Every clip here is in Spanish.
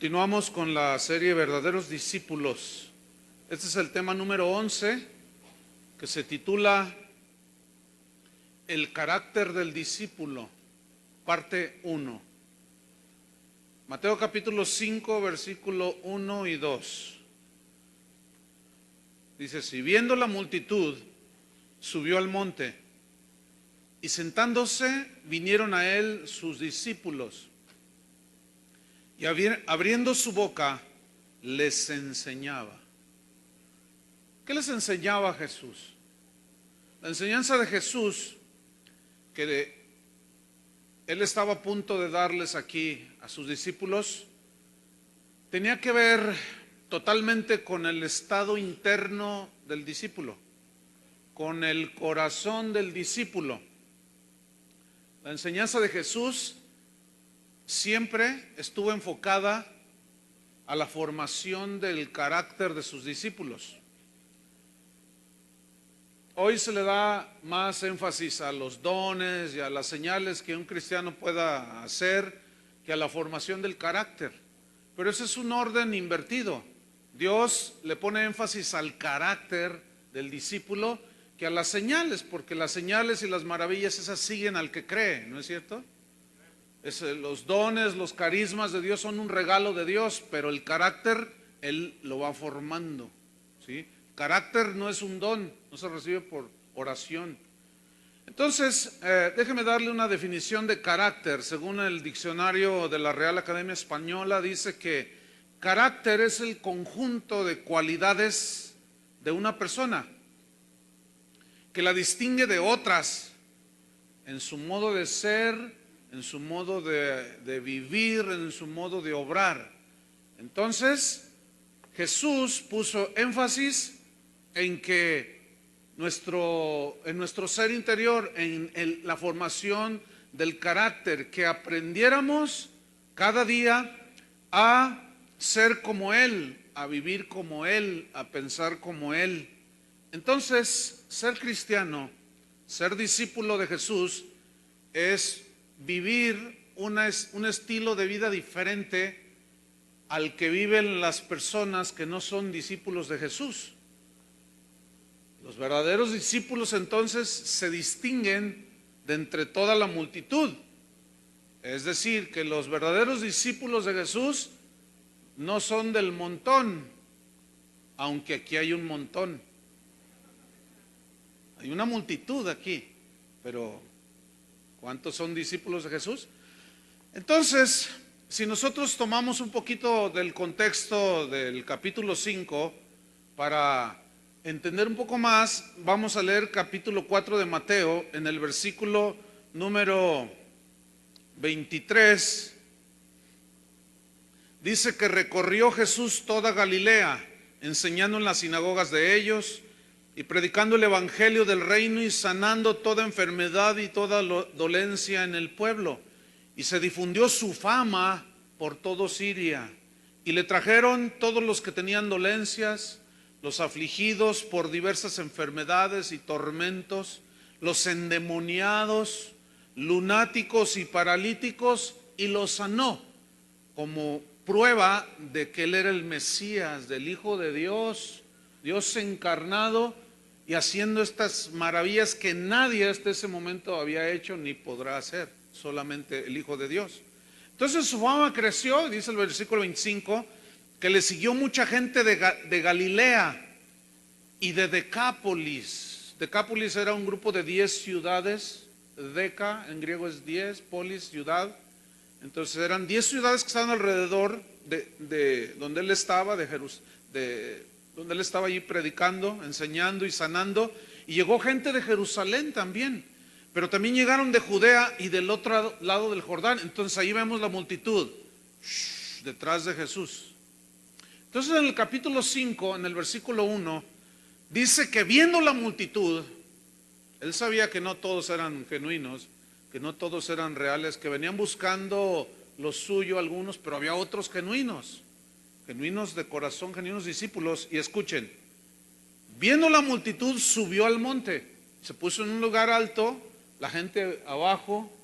Continuamos con la serie Verdaderos Discípulos. Este es el tema número 11, que se titula El carácter del discípulo, parte 1. Mateo capítulo 5, versículo 1 y 2. Dice así: viendo la multitud, subió al monte, y sentándose vinieron a él sus discípulos. Y abriendo su boca, les enseñaba. ¿Qué les enseñaba Jesús? La enseñanza de Jesús, que Él estaba a punto de darles aquí a sus discípulos, tenía que ver totalmente con el estado interno del discípulo, con el corazón del discípulo. La enseñanza de Jesús siempre estuvo enfocada a la formación del carácter de sus discípulos. Hoy se le da más énfasis a los dones y a las señales que un cristiano pueda hacer que a la formación del carácter. Pero ese es un orden invertido. Dios le pone énfasis al carácter del discípulo que a las señales, porque las señales y las maravillas esas siguen al que cree, ¿no es cierto? Los dones, los carismas de Dios son un regalo de Dios, pero el carácter Él lo va formando, ¿sí? Carácter no es un don, no se recibe por oración. Entonces, déjeme darle una definición de carácter. Según el diccionario de la Real Academia Española, dice que carácter es el conjunto de cualidades de una persona que la distingue de otras en su modo de ser, en su modo de vivir, en su modo de obrar. Entonces, Jesús puso énfasis en que en nuestro ser interior, en la formación del carácter, que aprendiéramos cada día a ser como Él, a vivir como Él, a pensar como Él. Entonces, ser cristiano, ser discípulo de Jesús, es vivir un estilo de vida diferente al que viven las personas que no son discípulos de Jesús. Los verdaderos discípulos entonces se distinguen de entre toda la multitud. Es decir, que los verdaderos discípulos de Jesús no son del montón, aunque aquí hay un montón. Hay una multitud aquí, pero ¿cuántos son discípulos de Jesús? Entonces, si nosotros tomamos un poquito del contexto del capítulo 5 para entender un poco más, vamos a leer capítulo 4 de Mateo en el versículo número 23. Dice que recorrió Jesús toda Galilea, enseñando en las sinagogas de ellos y predicando el evangelio del reino y sanando toda enfermedad y toda dolencia en el pueblo. Y se difundió su fama por todo Siria. Y le trajeron todos los que tenían dolencias, los afligidos por diversas enfermedades y tormentos, los endemoniados, lunáticos y paralíticos, y los sanó, como prueba de que Él era el Mesías, del Hijo de Dios, Dios encarnado, y haciendo estas maravillas que nadie hasta ese momento había hecho ni podrá hacer, solamente el Hijo de Dios. Entonces su fama creció, dice el versículo 25, que le siguió mucha gente de Galilea y de Decápolis. Decápolis era un grupo de 10 ciudades, Deca en griego es 10, polis, ciudad. Entonces eran 10 ciudades que estaban alrededor de donde él estaba, donde él estaba allí predicando, enseñando y sanando. Y llegó gente de Jerusalén también, pero también llegaron de Judea y del otro lado del Jordán. Entonces ahí vemos la multitud detrás de Jesús. Entonces en el capítulo 5, en el versículo 1, dice que viendo la multitud, él sabía que no todos eran genuinos, que no todos eran reales, que venían buscando lo suyo algunos, pero había otros genuinos de corazón, genuinos discípulos. Y escuchen, viendo la multitud subió al monte, se puso en un lugar alto, la gente abajo,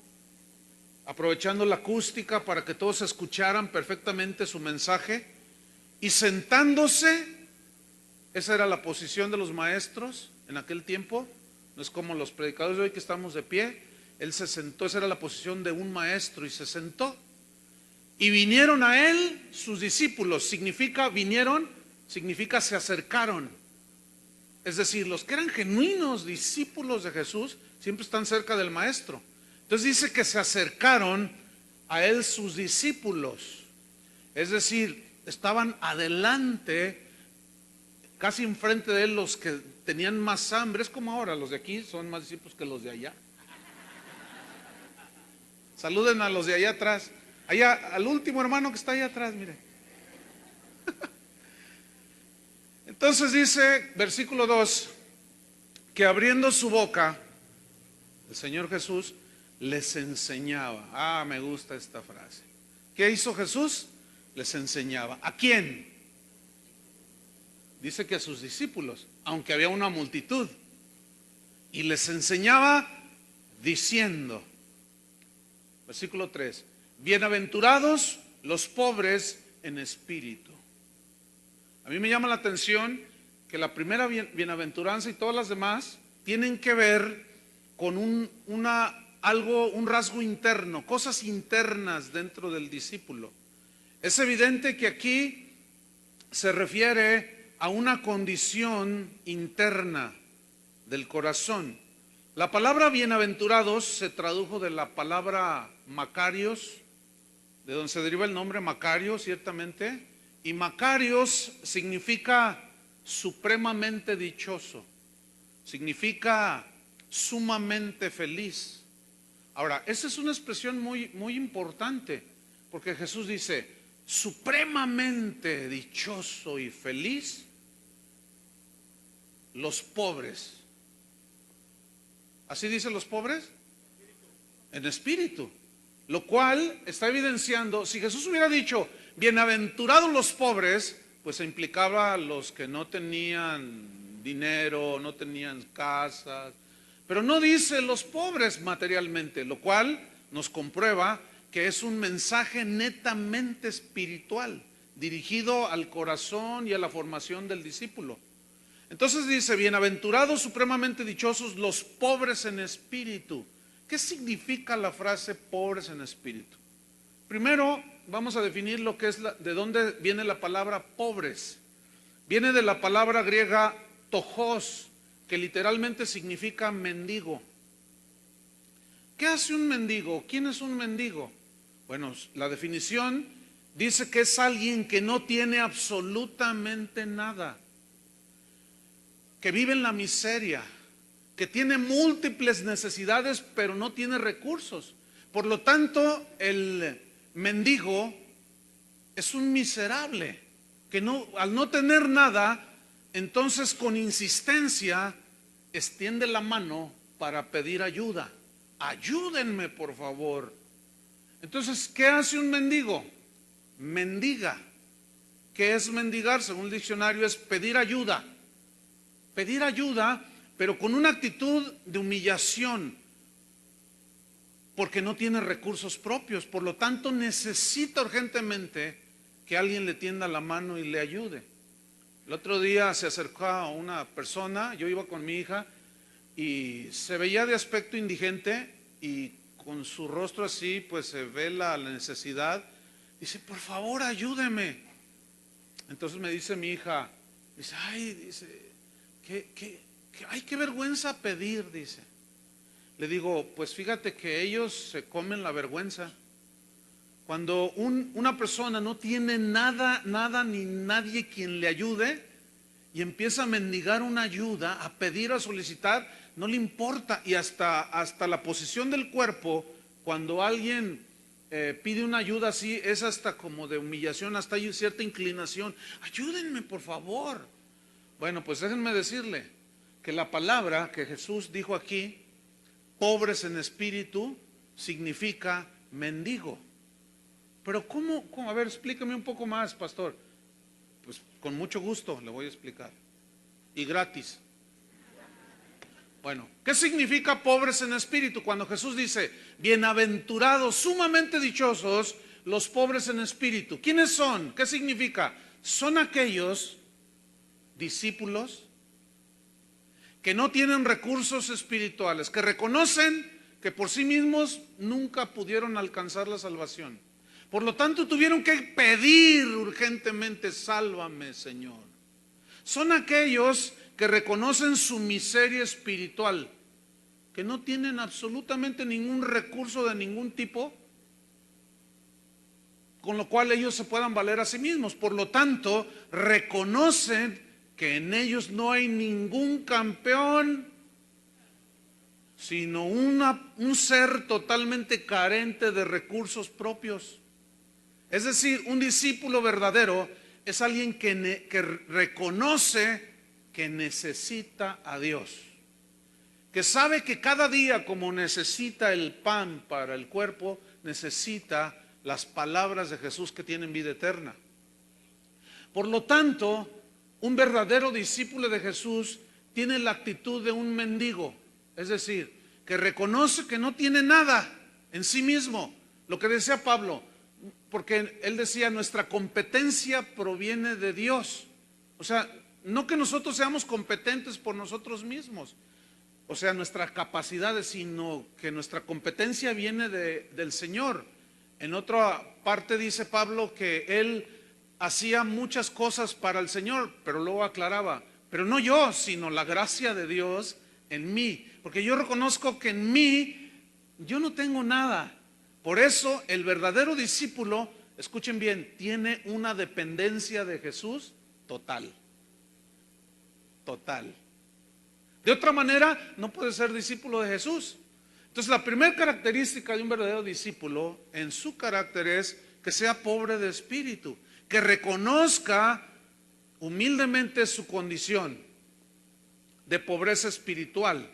aprovechando la acústica para que todos escucharan perfectamente su mensaje, y sentándose. Esa era la posición de los maestros en aquel tiempo. No es como los predicadores de hoy que estamos de pie. Él se sentó, esa era la posición de un maestro, y se sentó. Y vinieron a él sus discípulos. Significa vinieron, significa se acercaron. Es decir, los que eran genuinos discípulos de Jesús siempre están cerca del maestro. Entonces dice que se acercaron a él sus discípulos. Es decir, estaban adelante, casi enfrente de él, los que tenían más hambre. Es como ahora, los de aquí son más discípulos que los de allá. Saluden a los de allá atrás. Allá, al último hermano que está allá atrás, mire. Entonces dice, versículo 2, que abriendo su boca, el Señor Jesús les enseñaba. Ah, me gusta esta frase. ¿Qué hizo Jesús? Les enseñaba. ¿A quién? Dice que a sus discípulos, aunque había una multitud. Y les enseñaba diciendo, versículo 3, bienaventurados los pobres en espíritu. A mí me llama la atención que la primera bienaventuranza y todas las demás tienen que ver con un rasgo interno, cosas internas dentro del discípulo. Es evidente que aquí se refiere a una condición interna del corazón. La palabra bienaventurados se tradujo de la palabra Macarios, de donde se deriva el nombre Macario, ciertamente, y Macarios significa supremamente dichoso, significa sumamente feliz. Ahora, esa es una expresión muy, muy importante, porque Jesús dice, supremamente dichoso y feliz los pobres. ¿Así dicen los pobres? En espíritu. Lo cual está evidenciando, si Jesús hubiera dicho, bienaventurados los pobres, pues se implicaba a los que no tenían dinero, no tenían casas, pero no dice los pobres materialmente, lo cual nos comprueba que es un mensaje netamente espiritual, dirigido al corazón y a la formación del discípulo. Entonces dice, bienaventurados, supremamente dichosos los pobres en espíritu. ¿Qué significa la frase pobres en espíritu? Primero vamos a definir lo que es de dónde viene la palabra pobres. Viene de la palabra griega tojos, que literalmente significa mendigo. ¿Qué hace un mendigo? ¿Quién es un mendigo? Bueno, la definición dice que es alguien que no tiene absolutamente nada, que vive en la miseria, que tiene múltiples necesidades pero no tiene recursos. Por lo tanto, el mendigo es un miserable que al no tener nada, entonces con insistencia extiende la mano para pedir ayuda. Ayúdenme, por favor. Entonces, ¿qué hace un mendigo? Mendiga. ¿Qué es mendigar? Según el diccionario es pedir ayuda. Pedir ayuda, pero con una actitud de humillación, porque no tiene recursos propios, por lo tanto necesita urgentemente que alguien le tienda la mano y le ayude. El otro día se acercó a una persona, yo iba con mi hija y se veía de aspecto indigente y con su rostro así pues se ve la necesidad. Dice, por favor ayúdeme. Entonces me dice mi hija, dice, ay, dice, ay, qué vergüenza pedir, dice. Le digo, pues fíjate que ellos se comen la vergüenza. Cuando una persona no tiene nada ni nadie quien le ayude y empieza a mendigar una ayuda, a pedir, a solicitar, no le importa. Y hasta la posición del cuerpo, cuando alguien pide una ayuda así, es hasta como de humillación, hasta hay cierta inclinación. Ayúdenme, por favor. Bueno, pues déjenme decirle que la palabra que Jesús dijo aquí, pobres en espíritu, significa mendigo. Pero ¿cómo? A ver, explícame un poco más, pastor. Pues con mucho gusto le voy a explicar. Y gratis. Bueno, ¿qué significa pobres en espíritu? Cuando Jesús dice, bienaventurados, sumamente dichosos los pobres en espíritu. ¿Quiénes son? ¿Qué significa? Son aquellos discípulos que no tienen recursos espirituales, que reconocen que por sí mismos nunca pudieron alcanzar la salvación. Por lo tanto, tuvieron que pedir urgentemente, sálvame, Señor. Son aquellos que reconocen su miseria espiritual, que no tienen absolutamente ningún recurso de ningún tipo, con lo cual ellos se puedan valer a sí mismos. Por lo tanto, reconocen que en ellos no hay ningún campeón, sino un ser totalmente carente de recursos propios. Es decir, un discípulo verdadero es alguien que reconoce que necesita a Dios, que sabe que cada día, como necesita el pan para el cuerpo, necesita las palabras de Jesús que tienen vida eterna. Por lo tanto, un verdadero discípulo de Jesús tiene la actitud de un mendigo, es decir, que reconoce que no tiene nada en sí mismo. Lo que decía Pablo, porque él decía, nuestra competencia proviene de Dios. O sea, no que nosotros seamos competentes por nosotros mismos, o sea, nuestras capacidades, sino que nuestra competencia viene del Señor. En otra parte dice Pablo que él hacía muchas cosas para el Señor, pero luego aclaraba, pero no yo, sino la gracia de Dios en mí, porque yo reconozco que en mí yo no tengo nada. Por eso el verdadero discípulo, escuchen bien, tiene una dependencia de Jesús total. Total. De otra manera, no puede ser discípulo de Jesús. Entonces, la primera característica de un verdadero discípulo en su carácter es que sea pobre de espíritu, que reconozca humildemente su condición de pobreza espiritual,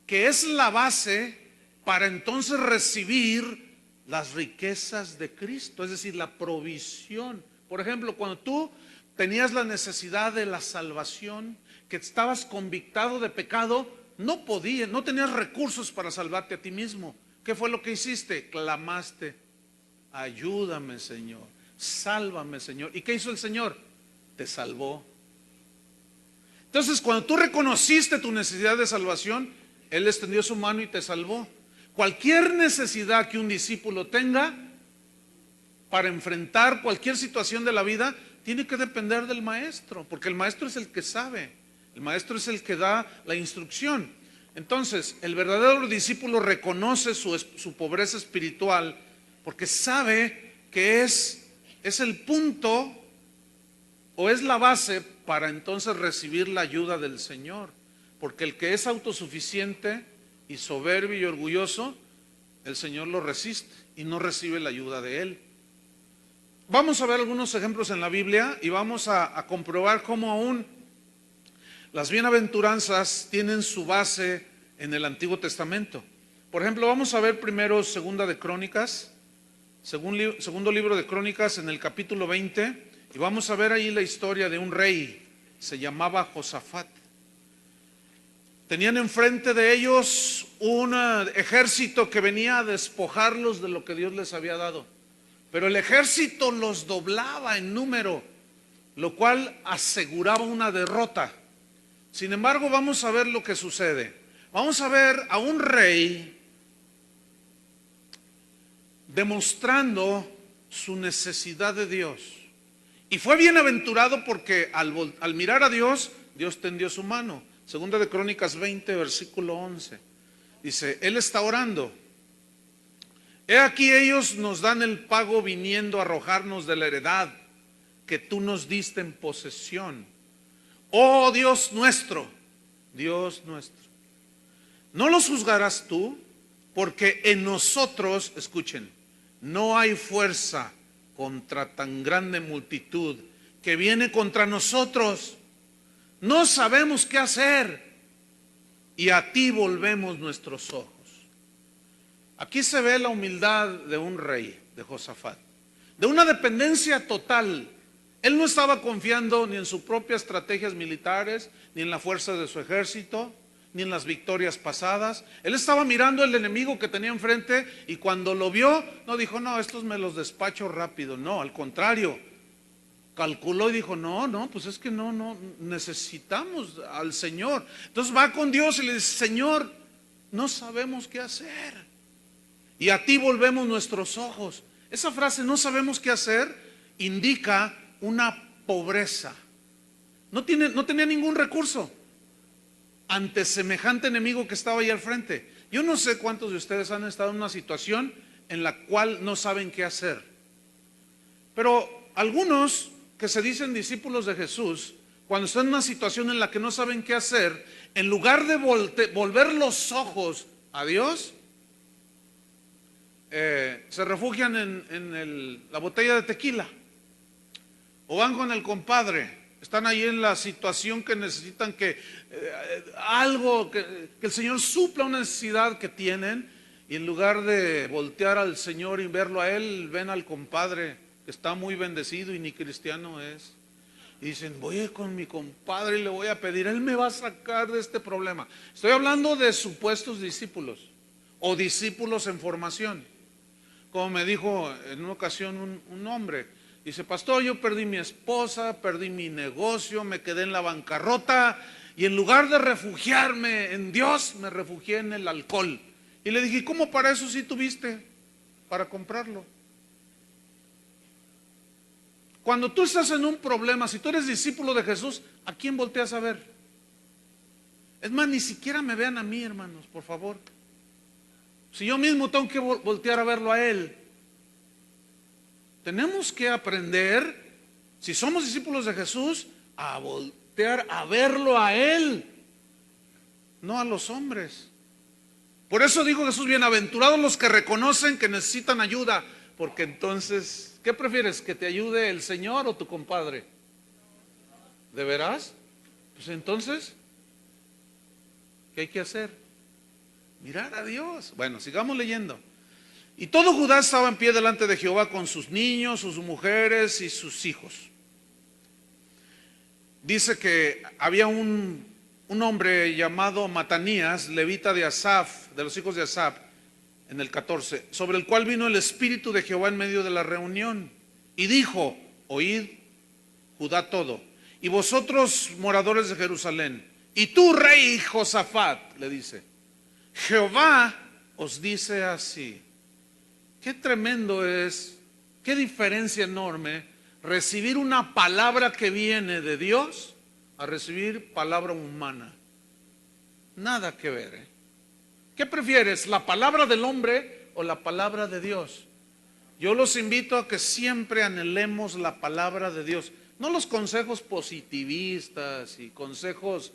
que es la base para entonces recibir las riquezas de Cristo, es decir, la provisión. Por ejemplo, cuando tú tenías la necesidad de la salvación, que estabas convictado de pecado, no podías, no tenías recursos para salvarte a ti mismo. ¿Qué fue lo que hiciste? Clamaste, ayúdame, Señor, sálvame, Señor. ¿Y qué hizo el Señor? Te salvó. Entonces, cuando tú reconociste tu necesidad de salvación, Él extendió su mano y te salvó. Cualquier necesidad que un discípulo tenga para enfrentar cualquier situación de la vida, tiene que depender del maestro, porque el maestro es el que sabe, el maestro es el que da la instrucción. Entonces, el verdadero discípulo reconoce su pobreza espiritual, porque sabe que es el punto o es la base para entonces recibir la ayuda del Señor. Porque el que es autosuficiente y soberbio y orgulloso, el Señor lo resiste y no recibe la ayuda de Él. Vamos a ver algunos ejemplos en la Biblia y vamos a comprobar cómo aún las bienaventuranzas tienen su base en el Antiguo Testamento. Por ejemplo, vamos a ver primero Segunda de Crónicas, segundo libro de Crónicas en el capítulo 20, y vamos a ver ahí la historia de un rey, se llamaba Josafat. Tenían enfrente de ellos un ejército que venía a despojarlos de lo que Dios les había dado. Pero el ejército los doblaba en número, lo cual aseguraba una derrota. Sin embargo, vamos a ver lo que sucede. Vamos a ver a un rey demostrando su necesidad de Dios. Y fue bienaventurado porque al mirar a Dios, Dios tendió su mano. Segunda de Crónicas 20, versículo 11. Dice, él está orando. He aquí ellos nos dan el pago viniendo a arrojarnos de la heredad que tú nos diste en posesión. Oh Dios nuestro, ¿no los juzgarás tú? Porque en nosotros, escuchen, no hay fuerza contra tan grande multitud que viene contra nosotros. No sabemos qué hacer y a ti volvemos nuestros ojos. Aquí se ve la humildad de un rey, de Josafat, de una dependencia total. Él no estaba confiando ni en sus propias estrategias militares, ni en la fuerza de su ejército, ni en las victorias pasadas. Él estaba mirando al enemigo que tenía enfrente y cuando lo vio, no dijo, no, estos me los despacho rápido. No, al contrario, calculó y dijo, no, pues es que no, necesitamos al Señor. Entonces va con Dios y le dice, Señor, no sabemos qué hacer. Y a ti volvemos nuestros ojos. Esa frase, no sabemos qué hacer, indica una pobreza. No tenía ningún recurso ante semejante enemigo que estaba ahí al frente. Yo no sé cuántos de ustedes han estado en una situación en la cual no saben qué hacer. Pero algunos que se dicen discípulos de Jesús, cuando están en una situación en la que no saben qué hacer, en lugar de volver los ojos a Dios, se refugian en la botella de tequila, o van con el compadre. Están ahí en la situación que necesitan que el Señor supla una necesidad que tienen, y en lugar de voltear al Señor y verlo a Él, ven al compadre que está muy bendecido y ni cristiano es. Y dicen, voy a ir con mi compadre y le voy a pedir, Él me va a sacar de este problema. Estoy hablando de supuestos discípulos o discípulos en formación. Como me dijo en una ocasión un hombre, dice, pastor, yo perdí mi esposa, perdí mi negocio, me quedé en la bancarrota y en lugar de refugiarme en Dios, me refugié en el alcohol. Y le dije, ¿cómo para eso sí tuviste? Para comprarlo. Cuando tú estás en un problema, si tú eres discípulo de Jesús, ¿a quién volteas a ver? Es más, ni siquiera me vean a mí, hermanos, por favor. Si yo mismo tengo que voltear a verlo a Él. Tenemos que aprender, si somos discípulos de Jesús, a voltear a verlo a Él, no a los hombres. Por eso dijo Jesús, bienaventurados los que reconocen que necesitan ayuda, porque entonces, ¿qué prefieres? ¿Que te ayude el Señor o tu compadre? ¿De veras? Pues entonces, ¿qué hay que hacer? Mirar a Dios. Bueno, sigamos leyendo. Y todo Judá estaba en pie delante de Jehová con sus niños, sus mujeres y sus hijos. Dice que había un hombre llamado Matanías, levita de Asaf, de los hijos de Asaf, en el 14, sobre el cual vino el Espíritu de Jehová en medio de la reunión. Y dijo, oíd Judá todo, y vosotros moradores de Jerusalén, y tú rey Josafat, le dice, Jehová os dice así. Qué tremendo es, qué diferencia enorme recibir una palabra que viene de Dios a recibir palabra humana. Nada que ver, ¿eh? ¿Qué prefieres, la palabra del hombre o la palabra de Dios? Yo los invito a que siempre anhelemos la palabra de Dios, no los consejos positivistas y consejos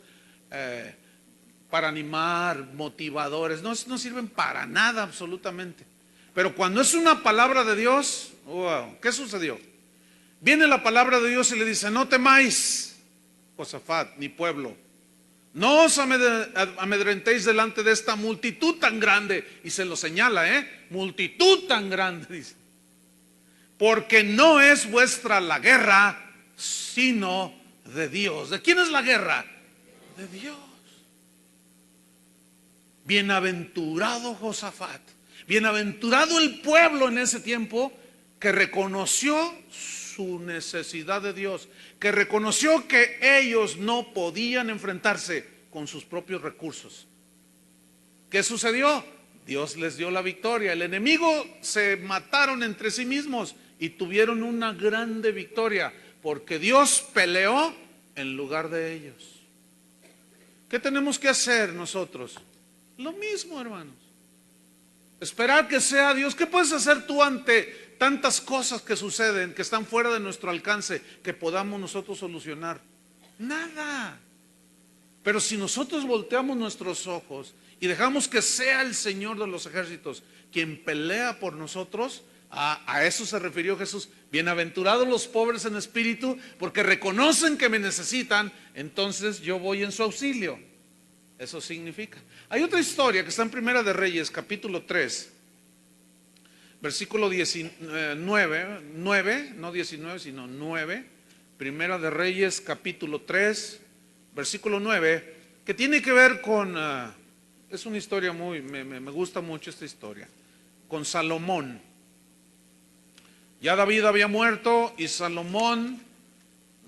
para animar, motivadores, no sirven para nada absolutamente. Pero cuando es una palabra de Dios, wow, ¿qué sucedió? Viene la palabra de Dios y le dice, no temáis, Josafat, ni pueblo, no os amedrentéis delante de esta multitud tan grande. Y se lo señala, multitud tan grande, dice. Porque no es vuestra la guerra, sino de Dios. ¿De quién es la guerra? De Dios. Bienaventurado Josafat, bienaventurado el pueblo en ese tiempo que reconoció su necesidad de Dios, que reconoció que ellos no podían enfrentarse con sus propios recursos. ¿Qué sucedió? Dios les dio la victoria. El enemigo se mataron entre sí mismos y tuvieron una grande victoria porque Dios peleó en lugar de ellos. ¿Qué tenemos que hacer nosotros? Lo mismo, hermanos. Esperar que sea Dios. ¿Qué puedes hacer tú ante tantas cosas que suceden, que están fuera de nuestro alcance, que podamos nosotros solucionar? Nada. Pero si nosotros volteamos nuestros ojos y dejamos que sea el Señor de los ejércitos quien pelea por nosotros, a eso se refirió Jesús. Bienaventurados los pobres en espíritu, porque reconocen que me necesitan, entonces yo voy en su auxilio. Eso significa. Hay otra historia que está en Primera de Reyes, capítulo 3, versículo 9, no 19, sino 9. Primera de Reyes, capítulo 3, versículo 9. que tiene que ver con, es una historia me gusta mucho esta historia, con Salomón. Ya David había muerto y Salomón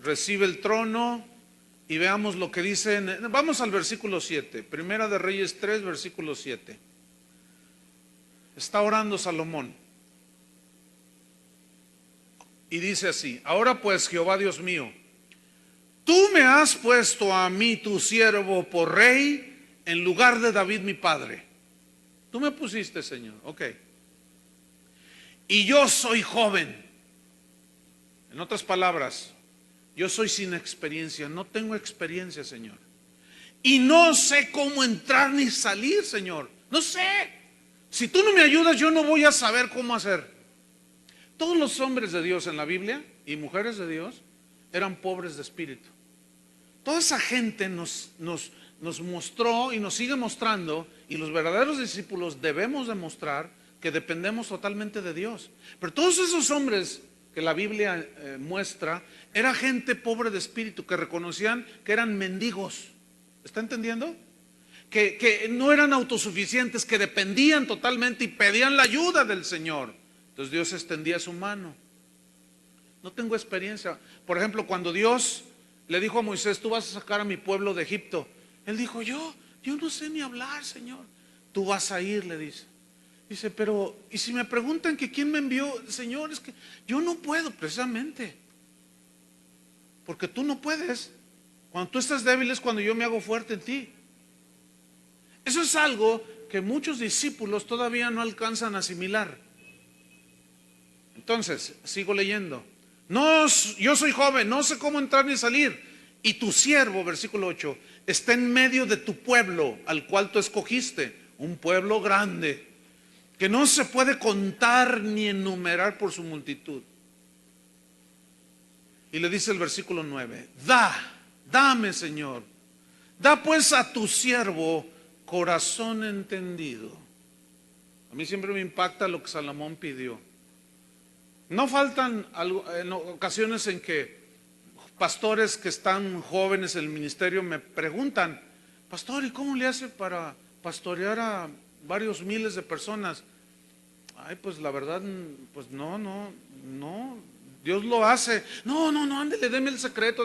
recibe el trono, y veamos lo que dice, vamos al versículo 7, Primera de Reyes 3, versículo 7. Está orando Salomón y dice así: ahora pues, Jehová Dios mío, tú me has puesto a mí, tu siervo, por rey en lugar de David mi padre. Tú me pusiste, Señor, ok. Y yo soy joven. En otras palabras, yo soy sin experiencia, no tengo experiencia, Señor. Y no sé cómo entrar ni salir, Señor. No sé. Si tú no me ayudas, yo no voy a saber cómo hacer. Todos los hombres de Dios en la Biblia y mujeres de Dios eran pobres de espíritu. Toda esa gente nos mostró y nos sigue mostrando, y los verdaderos discípulos debemos demostrar que dependemos totalmente de Dios. Pero todos esos hombres que la Biblia muestra, era gente pobre de espíritu, que reconocían que eran mendigos. ¿Está entendiendo? Que no eran autosuficientes, que dependían totalmente y pedían la ayuda del Señor. Entonces Dios extendía su mano. No tengo experiencia. Por ejemplo, cuando Dios le dijo a Moisés: tú vas a sacar a mi pueblo de Egipto, él dijo: yo no sé ni hablar, Señor. Tú vas a ir, le dice. Dice: pero, ¿y si me preguntan que quién me envió? Señor, es que yo no puedo, precisamente porque tú no puedes. Cuando tú estás débil es cuando yo me hago fuerte en ti. Eso es algo que muchos discípulos todavía no alcanzan a asimilar. Entonces, sigo leyendo. No, yo soy joven, no sé cómo entrar ni salir. Y tu siervo, versículo 8, está en medio de tu pueblo, al cual tú escogiste, un pueblo grande, que no se puede contar ni enumerar por su multitud. Y le dice el versículo 9: dame, Señor, da pues a tu siervo corazón entendido. A mí siempre me impacta lo que Salomón pidió. No faltan en ocasiones en que pastores que están jóvenes en el ministerio me preguntan: pastor, ¿y cómo le hace para pastorear a varios miles de personas? Ay, pues la verdad, pues no, Dios lo hace. No, ándele, deme el secreto.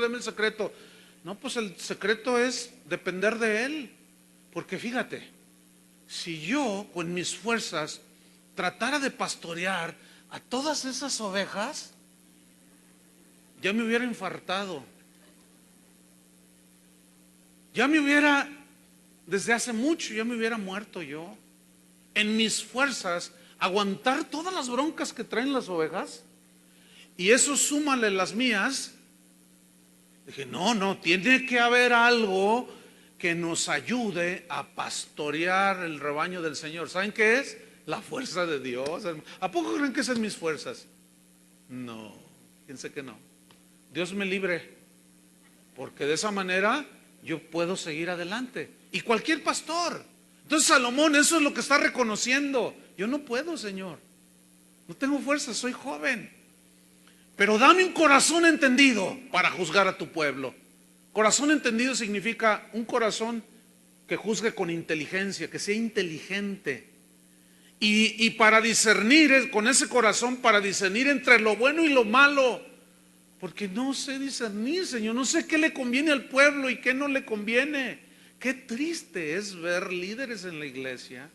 No, pues el secreto es depender de Él. Porque fíjate, si yo con mis fuerzas tratara de pastorear a todas esas ovejas, ya me hubiera infartado. Desde hace mucho, ya me hubiera muerto yo. En mis fuerzas, aguantar todas las broncas que traen las ovejas, y eso súmale las mías. Dije: no, tiene que haber algo que nos ayude a pastorear el rebaño del Señor. ¿Saben qué es? La fuerza de Dios. ¿A poco creen que esas son mis fuerzas? No, fíjense que no. Dios me libre, porque de esa manera yo puedo seguir adelante. Y cualquier pastor. Entonces Salomón eso es lo que está reconociendo. Yo no puedo, Señor, no tengo fuerza, soy joven. Pero dame un corazón entendido para juzgar a tu pueblo. Corazón entendido significa un corazón que juzgue con inteligencia, que sea inteligente. Y para discernir, con ese corazón, para discernir entre lo bueno y lo malo. Porque no sé discernir, Señor, no sé qué le conviene al pueblo y qué no le conviene. Qué triste es ver líderes en la iglesia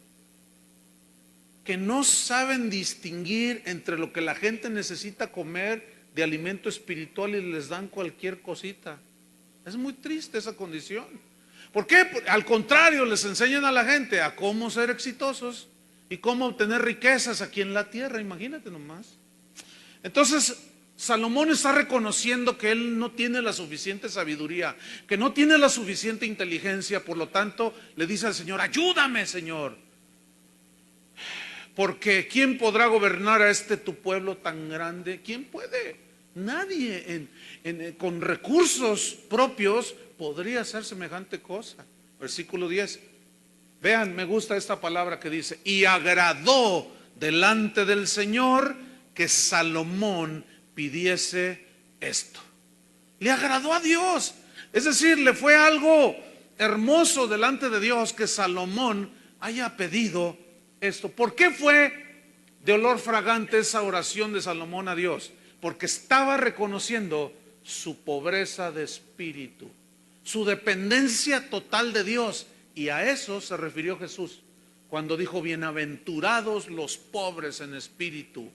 que no saben distinguir entre lo que la gente necesita comer de alimento espiritual y les dan cualquier cosita. Es muy triste esa condición. ¿Por qué? Al contrario, les enseñan a la gente a cómo ser exitosos y cómo obtener riquezas aquí en la tierra. Imagínate nomás. Entonces Salomón está reconociendo que él no tiene la suficiente sabiduría, que no tiene la suficiente inteligencia. Por lo tanto le dice al Señor: ayúdame, Señor, porque ¿quién podrá gobernar a este tu pueblo tan grande? ¿Quién puede? Nadie con recursos propios podría hacer semejante cosa. Versículo 10. Vean, me gusta esta palabra que dice: y agradó delante del Señor que Salomón pidiese esto. Le agradó a Dios. Es decir, le fue algo hermoso delante de Dios que Salomón haya pedido esto. ¿Por qué fue de olor fragante esa oración de Salomón a Dios? Porque estaba reconociendo su pobreza de espíritu, su dependencia total de Dios. Y a eso se refirió Jesús cuando dijo: bienaventurados los pobres en espíritu.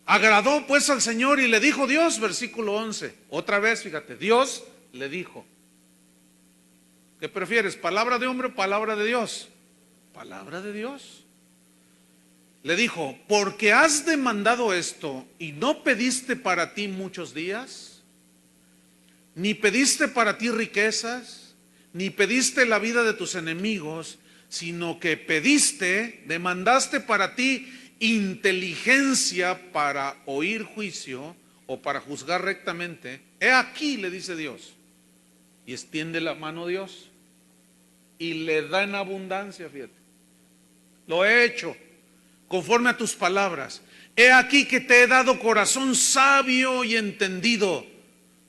Agradó pues al Señor y le dijo Dios, versículo 11. Otra vez, fíjate, Dios le dijo: ¿qué prefieres? ¿Palabra de hombre o palabra de Dios? Palabra de Dios. Le dijo: porque has demandado esto y no pediste para ti muchos días, ni pediste para ti riquezas, ni pediste la vida de tus enemigos, sino que demandaste para ti inteligencia para oír juicio o para juzgar rectamente. He aquí, le dice Dios, y extiende la mano Dios y le da en abundancia, fíjate. Lo he hecho conforme a tus palabras. He aquí que te he dado corazón sabio y entendido,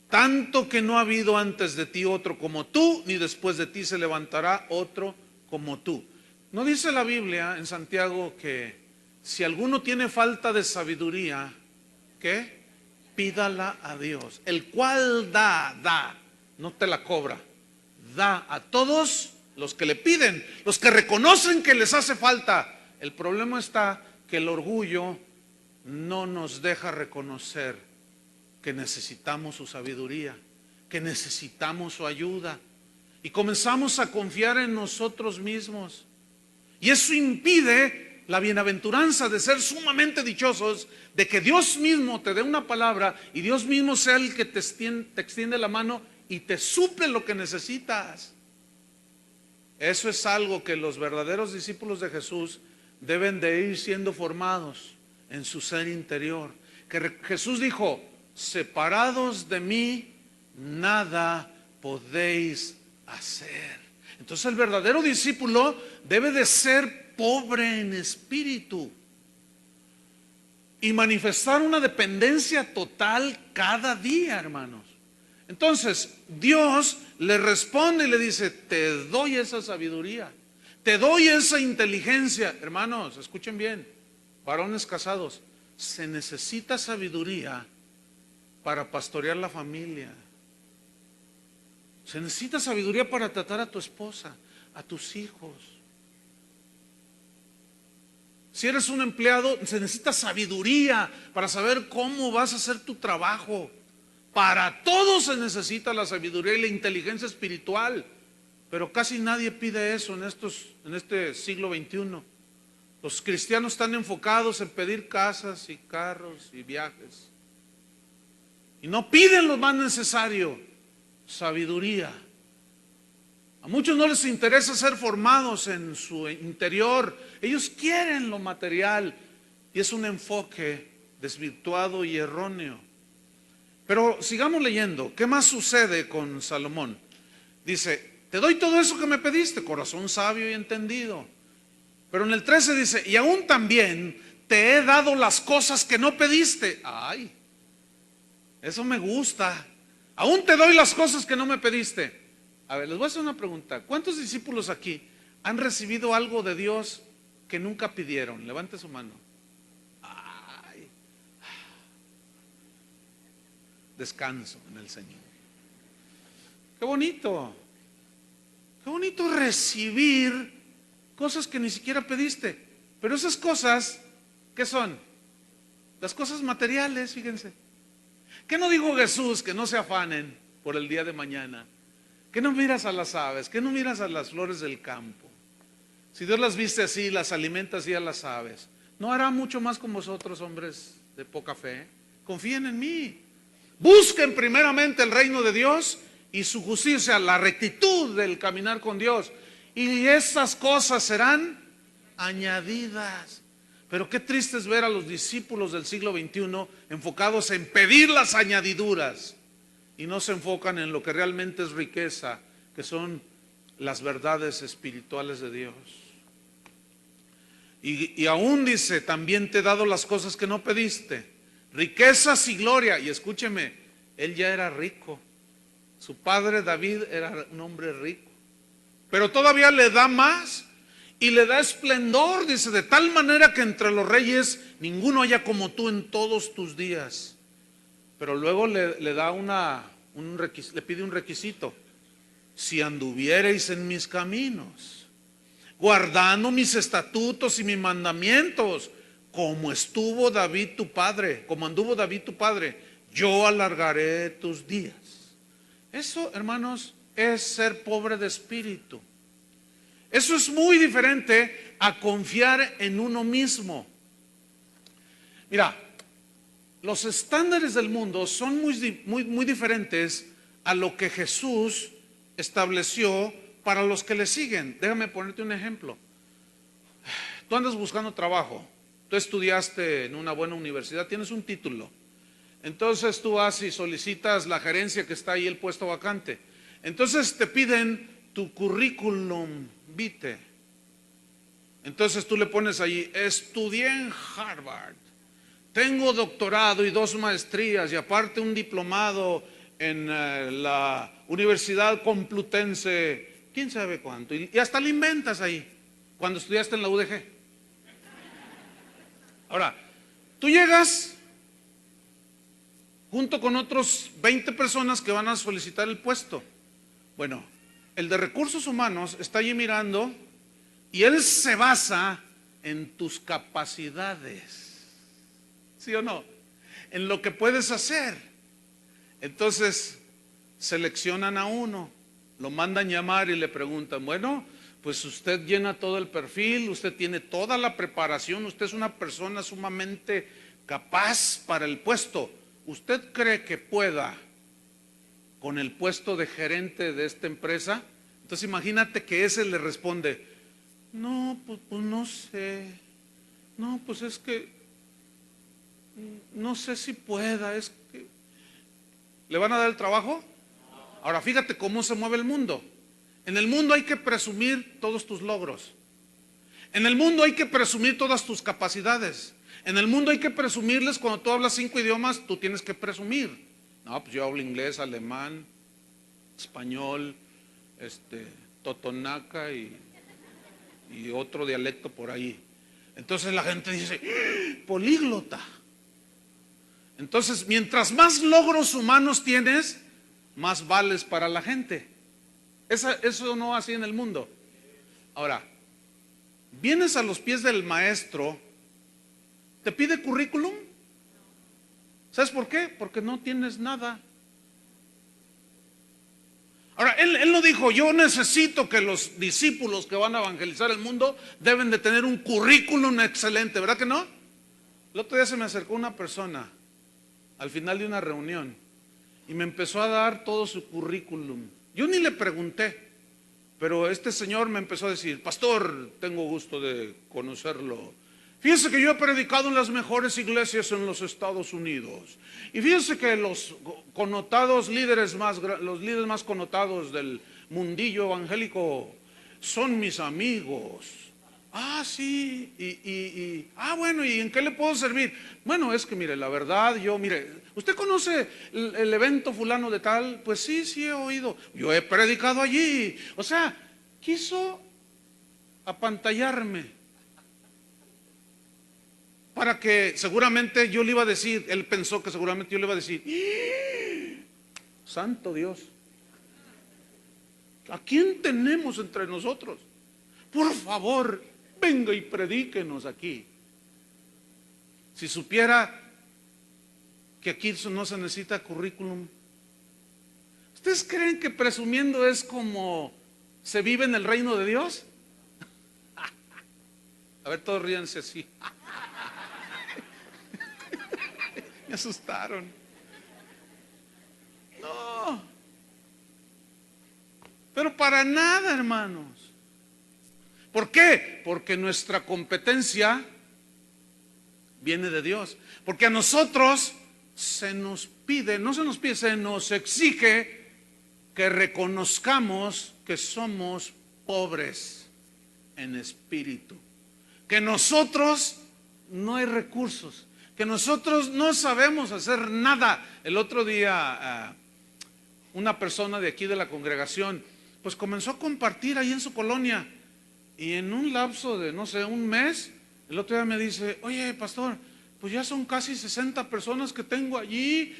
tanto que no ha habido antes de ti otro como tú, ni después de ti se levantará otro como tú. ¿No dice la Biblia en Santiago que si alguno tiene falta de sabiduría, ¿qué? Pídala a Dios, el cual da, no te la cobra, da a todos los que le piden, los que reconocen que les hace falta. El problema está que el orgullo no nos deja reconocer que necesitamos su sabiduría, que necesitamos su ayuda, y comenzamos a confiar en nosotros mismos, y eso impide la bienaventuranza de ser sumamente dichosos, de que Dios mismo te dé una palabra y Dios mismo sea el que te extiende la mano y te suple lo que necesitas. Eso es algo que los verdaderos discípulos de Jesús deben de ir siendo formados en su ser interior. Que Jesús dijo: separados de mí, nada podéis hacer. Entonces el verdadero discípulo debe de ser pobre en espíritu y manifestar una dependencia total cada día, hermanos. Entonces Dios le responde y le dice: te doy esa sabiduría, te doy esa inteligencia. Hermanos, escuchen bien, varones casados, se necesita sabiduría para pastorear la familia. Se necesita sabiduría para tratar a tu esposa, a tus hijos. Si eres un empleado, se necesita sabiduría para saber cómo vas a hacer tu trabajo. Para todo se necesita la sabiduría y la inteligencia espiritual. Pero casi nadie pide eso en este siglo XXI. Los cristianos están enfocados en pedir casas y carros y viajes. Y no piden lo más necesario: sabiduría. A muchos no les interesa ser formados en su interior. Ellos quieren lo material, y es un enfoque desvirtuado y erróneo. Pero sigamos leyendo. ¿Qué más sucede con Salomón? Dice: te doy todo eso que me pediste, corazón sabio y entendido. Pero en el 13 dice: y aún también te he dado las cosas que no pediste. Ay, eso me gusta. Aún te doy las cosas que no me pediste. A ver, les voy a hacer una pregunta. ¿Cuántos discípulos aquí han recibido algo de Dios que nunca pidieron? Levante su mano. Ay, descanso en el Señor. Qué bonito. Qué bonito recibir cosas que ni siquiera pediste. Pero esas cosas, ¿qué son? Las cosas materiales, fíjense. ¿Qué no dijo Jesús? Que no se afanen por el día de mañana. ¿Qué no miras a las aves? ¿Qué no miras a las flores del campo? Si Dios las viste así, las alimenta así a las aves, ¿no hará mucho más con vosotros, hombres de poca fe? Confíen en mí. Busquen primeramente el reino de Dios y su justicia, la rectitud del caminar con Dios, y esas cosas serán añadidas. Pero qué triste es ver a los discípulos del siglo XXI enfocados en pedir las añadiduras y no se enfocan en lo que realmente es riqueza, que son las verdades espirituales de Dios. Y aún dice: también te he dado las cosas que no pediste, riquezas y gloria. Y escúcheme, él ya era rico. Su padre David era un hombre rico, pero todavía le da más y le da esplendor, dice, de tal manera que entre los reyes ninguno haya como tú en todos tus días. Pero luego le da le pide un requisito: si anduviereis en mis caminos, guardando mis estatutos y mis mandamientos, como estuvo David tu padre, como anduvo David tu padre, yo alargaré tus días. Eso, hermanos, es ser pobre de espíritu. Eso es muy diferente a confiar en uno mismo. Mira, los estándares del mundo son muy diferentes a lo que Jesús estableció para los que le siguen. Déjame ponerte un ejemplo. Tú andas buscando trabajo, tú estudiaste en una buena universidad, tienes un título. Entonces tú vas y solicitas la gerencia que está ahí, el puesto vacante. Entonces te piden tu currículum vitae. Entonces tú le pones ahí: estudié en Harvard, tengo doctorado y 2 maestrías y aparte un diplomado en la Universidad Complutense, quién sabe cuánto. Y hasta le inventas ahí, cuando estudiaste en la UDG. Ahora, tú llegas junto con otros 20 personas que van a solicitar el puesto. Bueno, el de recursos humanos está allí mirando y él se basa en tus capacidades, ¿sí o no? En lo que puedes hacer. Entonces seleccionan a uno, lo mandan llamar y le preguntan: bueno, pues usted llena todo el perfil, usted tiene toda la preparación, usted es una persona sumamente capaz para el puesto. ¿Usted cree que pueda con el puesto de gerente de esta empresa? Entonces imagínate que ese le responde: no, pues no sé, no, pues es que no sé si pueda, es que... ¿Le van a dar el trabajo? Ahora fíjate cómo se mueve el mundo. En el mundo hay que presumir todos tus logros. En el mundo hay que presumir todas tus capacidades. En el mundo hay que presumirles. Cuando tú hablas 5 idiomas, tú tienes que presumir. No, pues yo hablo inglés, alemán, español, totonaca y otro dialecto por ahí. Entonces la gente dice: políglota. Entonces, mientras más logros humanos tienes, más vales para la gente. Eso no así en el mundo. Ahora, vienes a los pies del maestro, te pide currículum. ¿Sabes por qué? Porque no tienes nada. Ahora, él no dijo: yo necesito que los discípulos que van a evangelizar el mundo deben de tener un currículum excelente, ¿verdad que no? El otro día se me acercó una persona al final de una reunión y me empezó a dar todo su currículum. Yo ni le pregunté, pero este señor me empezó a decir: pastor, tengo gusto de conocerlo. Fíjense que yo he predicado en las mejores iglesias en los Estados Unidos. Y fíjense que los líderes más connotados del mundillo evangélico son mis amigos. Ah, sí, bueno, ¿y en qué le puedo servir? Bueno, es que mire, la verdad, ¿usted conoce el evento fulano de tal? Pues sí, he oído. Yo he predicado allí. O sea, quiso apantallarme para que seguramente yo le iba a decir, él pensó que seguramente yo le iba a decir: santo Dios, ¿a quién tenemos entre nosotros? Por favor, venga y predíquenos aquí. Si supiera que aquí no se necesita currículum. ¿Ustedes creen que presumiendo es como se vive en el reino de Dios? A ver, todos ríanse así. Me asustaron. No, pero para nada, hermanos. ¿Por qué? Porque nuestra competencia viene de Dios. Porque a nosotros se nos exige que reconozcamos que somos pobres en espíritu, que nosotros no hay recursos, que nosotros no sabemos hacer nada. El otro día una persona de aquí de la congregación, pues comenzó a compartir ahí en su colonia. Y en un lapso de, no sé, un mes, el otro día me dice: oye, pastor, pues ya son casi 60 personas que tengo allí.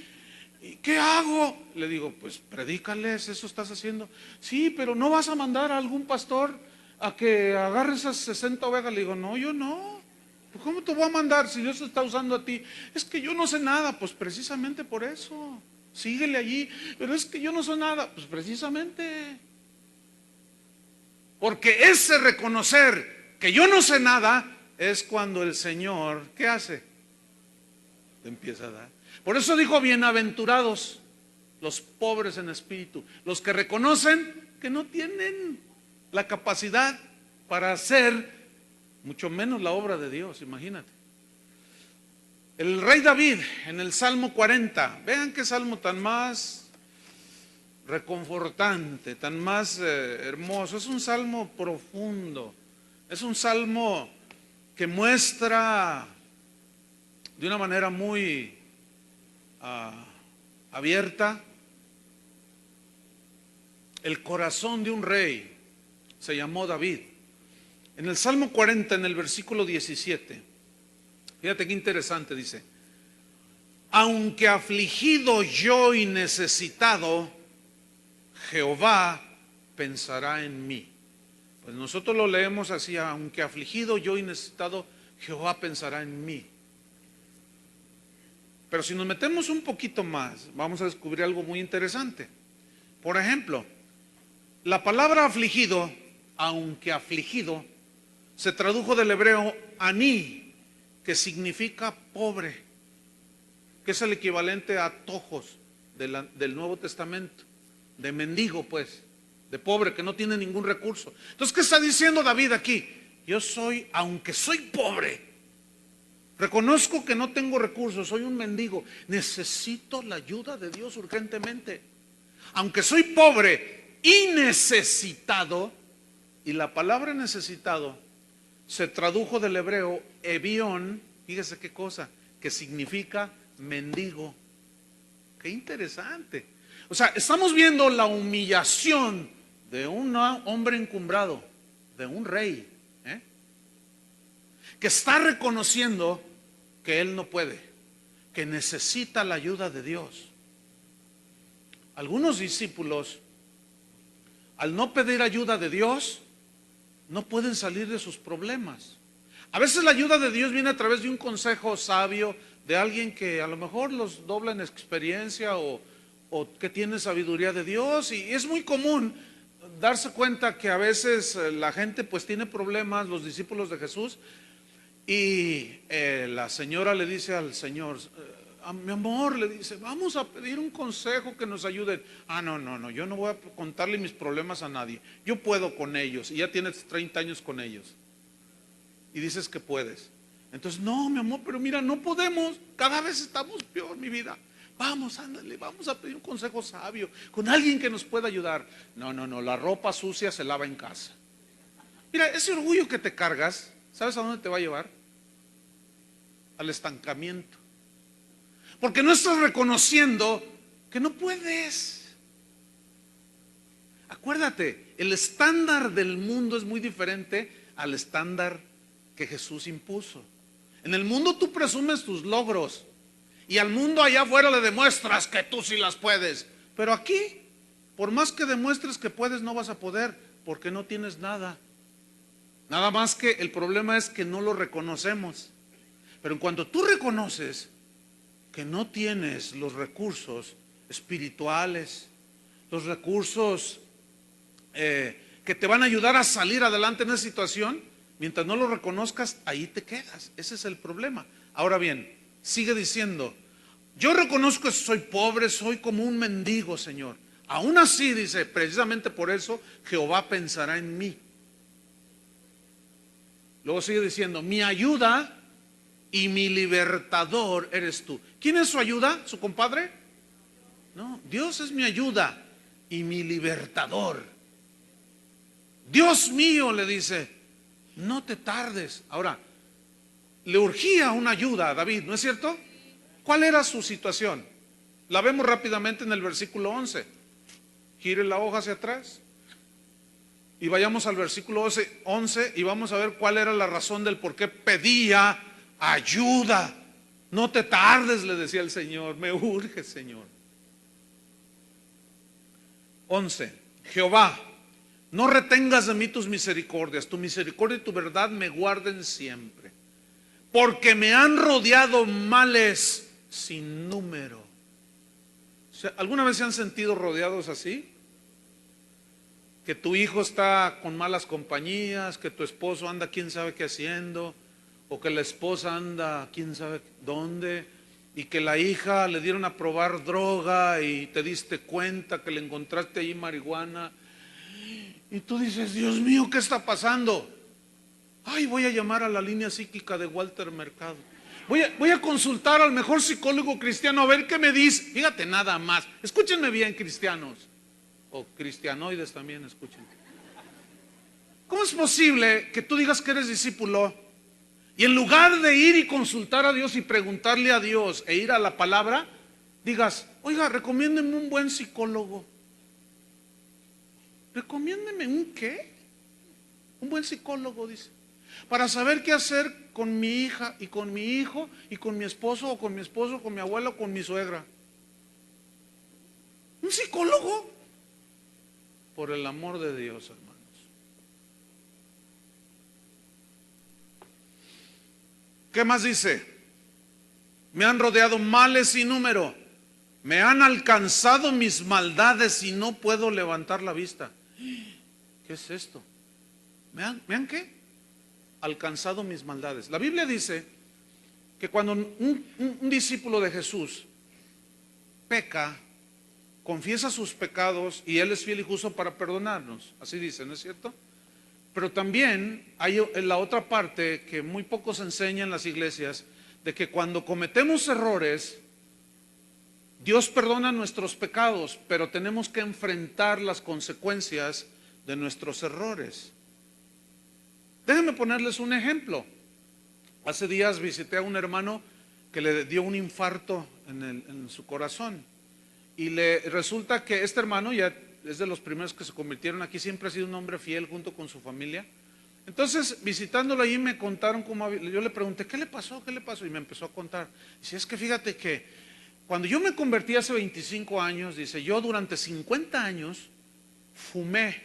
¿Y qué hago? Le digo: pues predícales, eso estás haciendo. Sí, pero ¿no vas a mandar a algún pastor a que agarre esas 60 ovejas? Le digo: no, yo no. Pues ¿cómo te voy a mandar si Dios te está usando a ti? Es que yo no sé nada. Pues precisamente por eso, síguele allí. Pero es que yo no sé nada. Pues precisamente, porque ese reconocer que yo no sé nada es cuando el Señor, ¿qué hace? Te empieza a dar. Por eso dijo: bienaventurados los pobres en espíritu, los que reconocen que no tienen la capacidad para hacer, mucho menos la obra de Dios. Imagínate. El rey David en el Salmo 40, vean qué salmo tan más reconfortante, tan más hermoso. Es un salmo profundo, es un salmo que muestra de una manera muy abierta el corazón de un rey. Se llamó David. En el Salmo 40, en el versículo 17, fíjate qué interesante, dice: aunque afligido yo y necesitado, Jehová pensará en mí. Pues nosotros lo leemos así: aunque afligido yo y necesitado, Jehová pensará en mí. Pero si nos metemos un poquito más, vamos a descubrir algo muy interesante. Por ejemplo, la palabra afligido, aunque afligido, se tradujo del hebreo aní, que significa pobre, que es el equivalente a tojos del Nuevo Testamento, de mendigo, pues, de pobre, que no tiene ningún recurso. Entonces, ¿qué está diciendo David aquí? Yo soy, aunque soy pobre, reconozco que no tengo recursos, soy un mendigo, necesito la ayuda de Dios urgentemente. Aunque soy pobre y necesitado, y la palabra necesitado se tradujo del hebreo evión, fíjese qué cosa, que significa mendigo. Qué interesante. O sea, estamos viendo la humillación de un hombre encumbrado, de un rey, que está reconociendo que él no puede, que necesita la ayuda de Dios. Algunos discípulos, al no pedir ayuda de Dios, no pueden salir de sus problemas. A veces la ayuda de Dios viene a través de un consejo sabio, de alguien que a lo mejor los dobla en experiencia o que tiene sabiduría de Dios. Y es muy común darse cuenta que a veces la gente pues tiene problemas, los discípulos de Jesús, y la señora le dice al Señor: mi amor, le dice, vamos a pedir un consejo que nos ayude. No, yo no voy a contarle mis problemas a nadie, yo puedo con ellos. Y ya tienes 30 años con ellos y dices que puedes. Entonces: no, mi amor, pero mira, no podemos, cada vez estamos peor, mi vida. Vamos, ándale, vamos a pedir un consejo sabio con alguien que nos pueda ayudar. No, la ropa sucia se lava en casa. Mira, ese orgullo que te cargas, ¿sabes a dónde te va a llevar? Al estancamiento. Porque no estás reconociendo que no puedes. Acuérdate, el estándar del mundo es muy diferente al estándar que Jesús impuso. En el mundo tú presumes tus logros y al mundo allá afuera le demuestras que tú sí las puedes. Pero aquí, por más que demuestres que puedes, no vas a poder, porque no tienes nada. Nada más que el problema es que no lo reconocemos. Pero en cuanto tú reconoces que no tienes los recursos espirituales, los recursos que te van a ayudar a salir adelante en esa situación, mientras no lo reconozcas, ahí te quedas. Ese es el problema. Ahora bien, sigue diciendo: yo reconozco que soy pobre, soy como un mendigo, Señor. Aún así, dice, precisamente por eso Jehová pensará en mí. Luego sigue diciendo: mi ayuda y mi libertador eres tú. ¿Quién es su ayuda? ¿Su compadre? No, Dios es mi ayuda y mi libertador. Dios mío, le dice, no te tardes. Ahora, le urgía una ayuda a David, ¿no es cierto? ¿Cuál era su situación? La vemos rápidamente en el versículo 11. Gire la hoja hacia atrás y vayamos al versículo 11 y vamos a ver cuál era la razón del por qué pedía ayuda. No te tardes, le decía el Señor, me urge, Señor. 11. Jehová, no retengas de mí tus misericordias, tu misericordia y tu verdad me guarden siempre, porque me han rodeado males sin número. O sea, ¿alguna vez se han sentido rodeados así? Que tu hijo está con malas compañías, que tu esposo anda quién sabe qué haciendo, o que la esposa anda quién sabe dónde, y que la hija le dieron a probar droga y te diste cuenta que le encontraste ahí marihuana, y tú dices, Dios mío, ¿qué está pasando? Ay, voy a llamar a la línea psíquica de Walter Mercado. Voy a consultar al mejor psicólogo cristiano a ver qué me dice. Fíjate nada más. Escúchenme bien, cristianos. O cristianoides también, escuchen. ¿Cómo es posible que tú digas que eres discípulo y en lugar de ir y consultar a Dios y preguntarle a Dios e ir a la palabra, digas, oiga, recomiéndeme un buen psicólogo? Recomiéndeme un qué? Un buen psicólogo, dice, para saber qué hacer con mi hija y con mi hijo y con mi esposo o con mi abuela o con mi suegra. ¿Un psicólogo? Por el amor de Dios, hermanos. ¿Qué más dice? Me han rodeado males sin número, me han alcanzado mis maldades y no puedo levantar la vista. ¿Qué es esto? ¿Me han qué? Alcanzado mis maldades. La Biblia dice que cuando un discípulo de Jesús peca, confiesa sus pecados y Él es fiel y justo para perdonarnos. Así dice, ¿no es cierto? Pero también hay la otra parte que muy poco se enseña en las iglesias, de que cuando cometemos errores, Dios perdona nuestros pecados, pero tenemos que enfrentar las consecuencias de nuestros errores. Déjenme ponerles un ejemplo. Hace días visité a un hermano que le dio un infarto en su corazón. Y resulta que este hermano ya es de los primeros que se convirtieron aquí, siempre ha sido un hombre fiel junto con su familia. Entonces, visitándolo allí me contaron cómo, yo le pregunté, ¿qué le pasó? ¿Qué le pasó? Y me empezó a contar. Dice, es que fíjate que cuando yo me convertí hace 25 años, dice, yo durante 50 años fumé.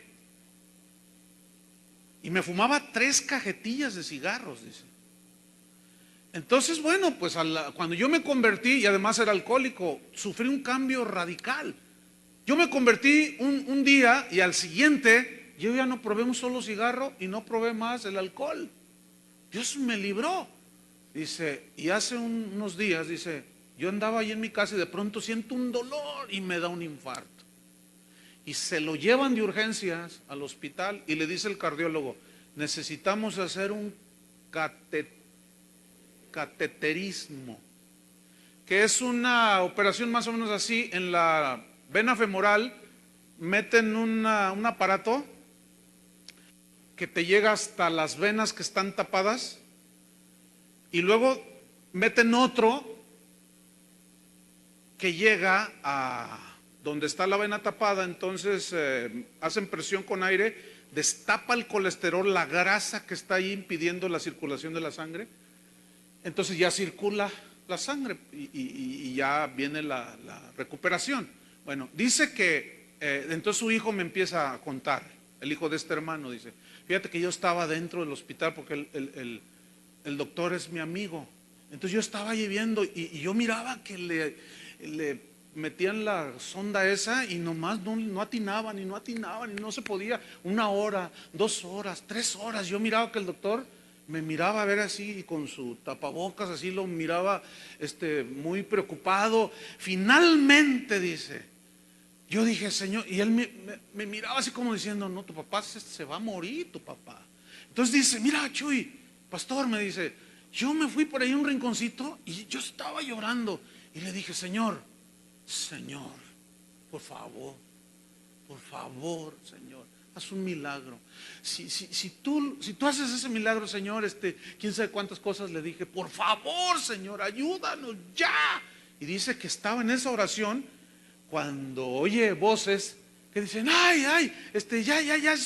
Y me fumaba 3 cajetillas de cigarros, dice. Entonces, bueno, pues cuando yo me convertí, y además era alcohólico, sufrí un cambio radical. Yo me convertí un día y al siguiente yo ya no probé un solo cigarro y no probé más el alcohol. Dios me libró. Dice, y hace unos días, dice, yo andaba ahí en mi casa y de pronto siento un dolor y me da un infarto. Y se lo llevan de urgencias al hospital y le dice el cardiólogo, necesitamos hacer un cateterismo, que es una operación más o menos así, en la vena femoral meten un aparato que te llega hasta las venas que están tapadas y luego meten otro que llega a donde está la vena tapada, entonces hacen presión con aire, destapa el colesterol, la grasa que está ahí impidiendo la circulación de la sangre, entonces ya circula la sangre y ya viene la recuperación. Bueno, dice que entonces su hijo me empieza a contar, el hijo de este hermano, dice, fíjate que yo estaba dentro del hospital porque el doctor es mi amigo, entonces yo estaba allí viendo y yo miraba que le metían la sonda esa y nomás no atinaban y no se podía. 1 hora, 2 horas, 3 horas, yo miraba que el doctor me miraba a ver así con su tapabocas, así lo miraba muy preocupado. Finalmente dice, yo dije, Señor, y él me miraba así como diciendo, no, tu papá se va a morir, tu papá. Entonces dice, mira, Chuy, pastor, me dice, yo me fui por ahí a un rinconcito y yo estaba llorando y le dije, Señor, por favor, Señor, haz un milagro. Si tú haces ese milagro, Señor, quién sabe cuántas cosas le dije, por favor, Señor, ayúdanos ya. Y dice que estaba en esa oración cuando oye voces que que dicen, ay, ay,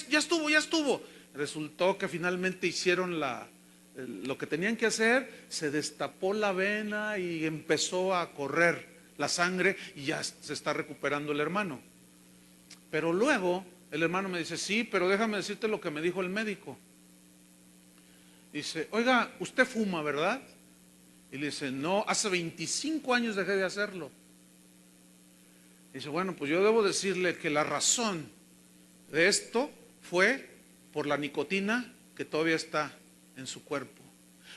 ya estuvo. Resultó que finalmente hicieron lo que tenían que hacer, se destapó la vena y empezó a correr la sangre y ya se está recuperando el hermano. Pero luego el hermano me dice, sí, pero déjame decirte lo que me dijo el médico. Dice, oiga, usted fuma, ¿verdad? Y le dice, no, hace 25 años dejé de hacerlo. Dice, bueno, pues yo debo decirle que la razón de esto fue por la nicotina que todavía está en su cuerpo.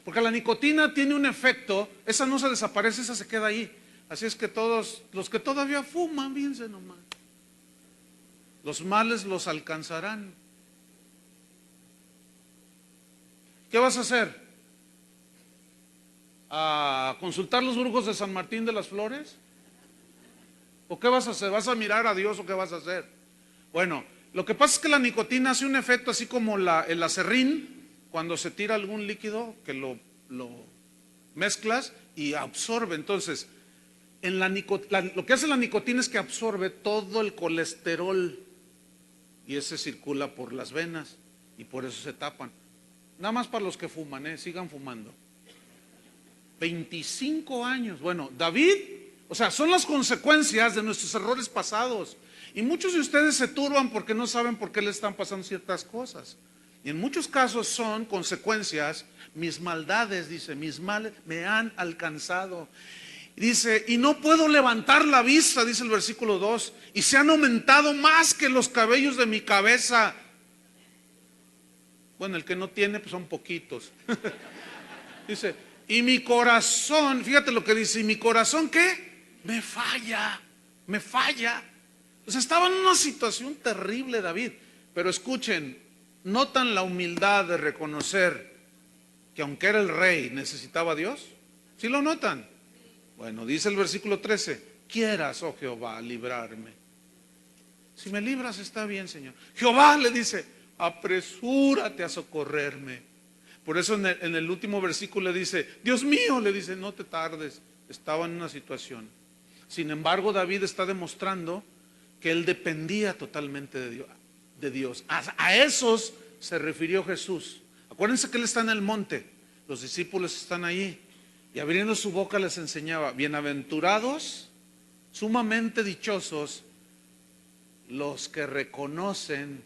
Porque la nicotina tiene un efecto, esa no se desaparece, esa se queda ahí. Así es que todos los que todavía fuman, fíjense nomás, los males los alcanzarán. ¿Qué vas a hacer? ¿A consultar los brujos de San Martín de las Flores? ¿O qué vas a hacer? ¿Vas a mirar a Dios o qué vas a hacer? Bueno, lo que pasa es que la nicotina hace un efecto así como el acerrín, cuando se tira algún líquido que lo mezclas y absorbe. Entonces, lo que hace la nicotina es que absorbe todo el colesterol y ese circula por las venas y por eso se tapan. Nada más para los que fuman, sigan fumando. 25 años. Bueno, David, o sea, son las consecuencias de nuestros errores pasados. Y muchos de ustedes se turban porque no saben por qué le están pasando ciertas cosas. Y en muchos casos son consecuencias, mis maldades, dice, mis males me han alcanzado. Dice, y no puedo levantar la vista, dice el versículo 2, y se han aumentado más que los cabellos de mi cabeza. Bueno, el que no tiene, pues son poquitos. Dice, y mi corazón, fíjate lo que dice, ¿y mi corazón qué? Me falla. O sea, estaba en una situación terrible David. Pero escuchen, ¿notan la humildad de reconocer que aunque era el rey, necesitaba a Dios? ¿Sí lo notan? Bueno, dice el versículo 13, quieras, oh Jehová, librarme. Si me libras está bien, Señor. Jehová le dice, apresúrate a socorrerme. Por eso en el último versículo le dice, Dios mío, le dice, no te tardes. Estaba en una situación. Sin embargo, David está demostrando que él dependía totalmente de Dios. A esos se refirió Jesús. Acuérdense que él está en el monte, los discípulos están allí, y abriendo su boca les enseñaba, bienaventurados, sumamente dichosos, los que reconocen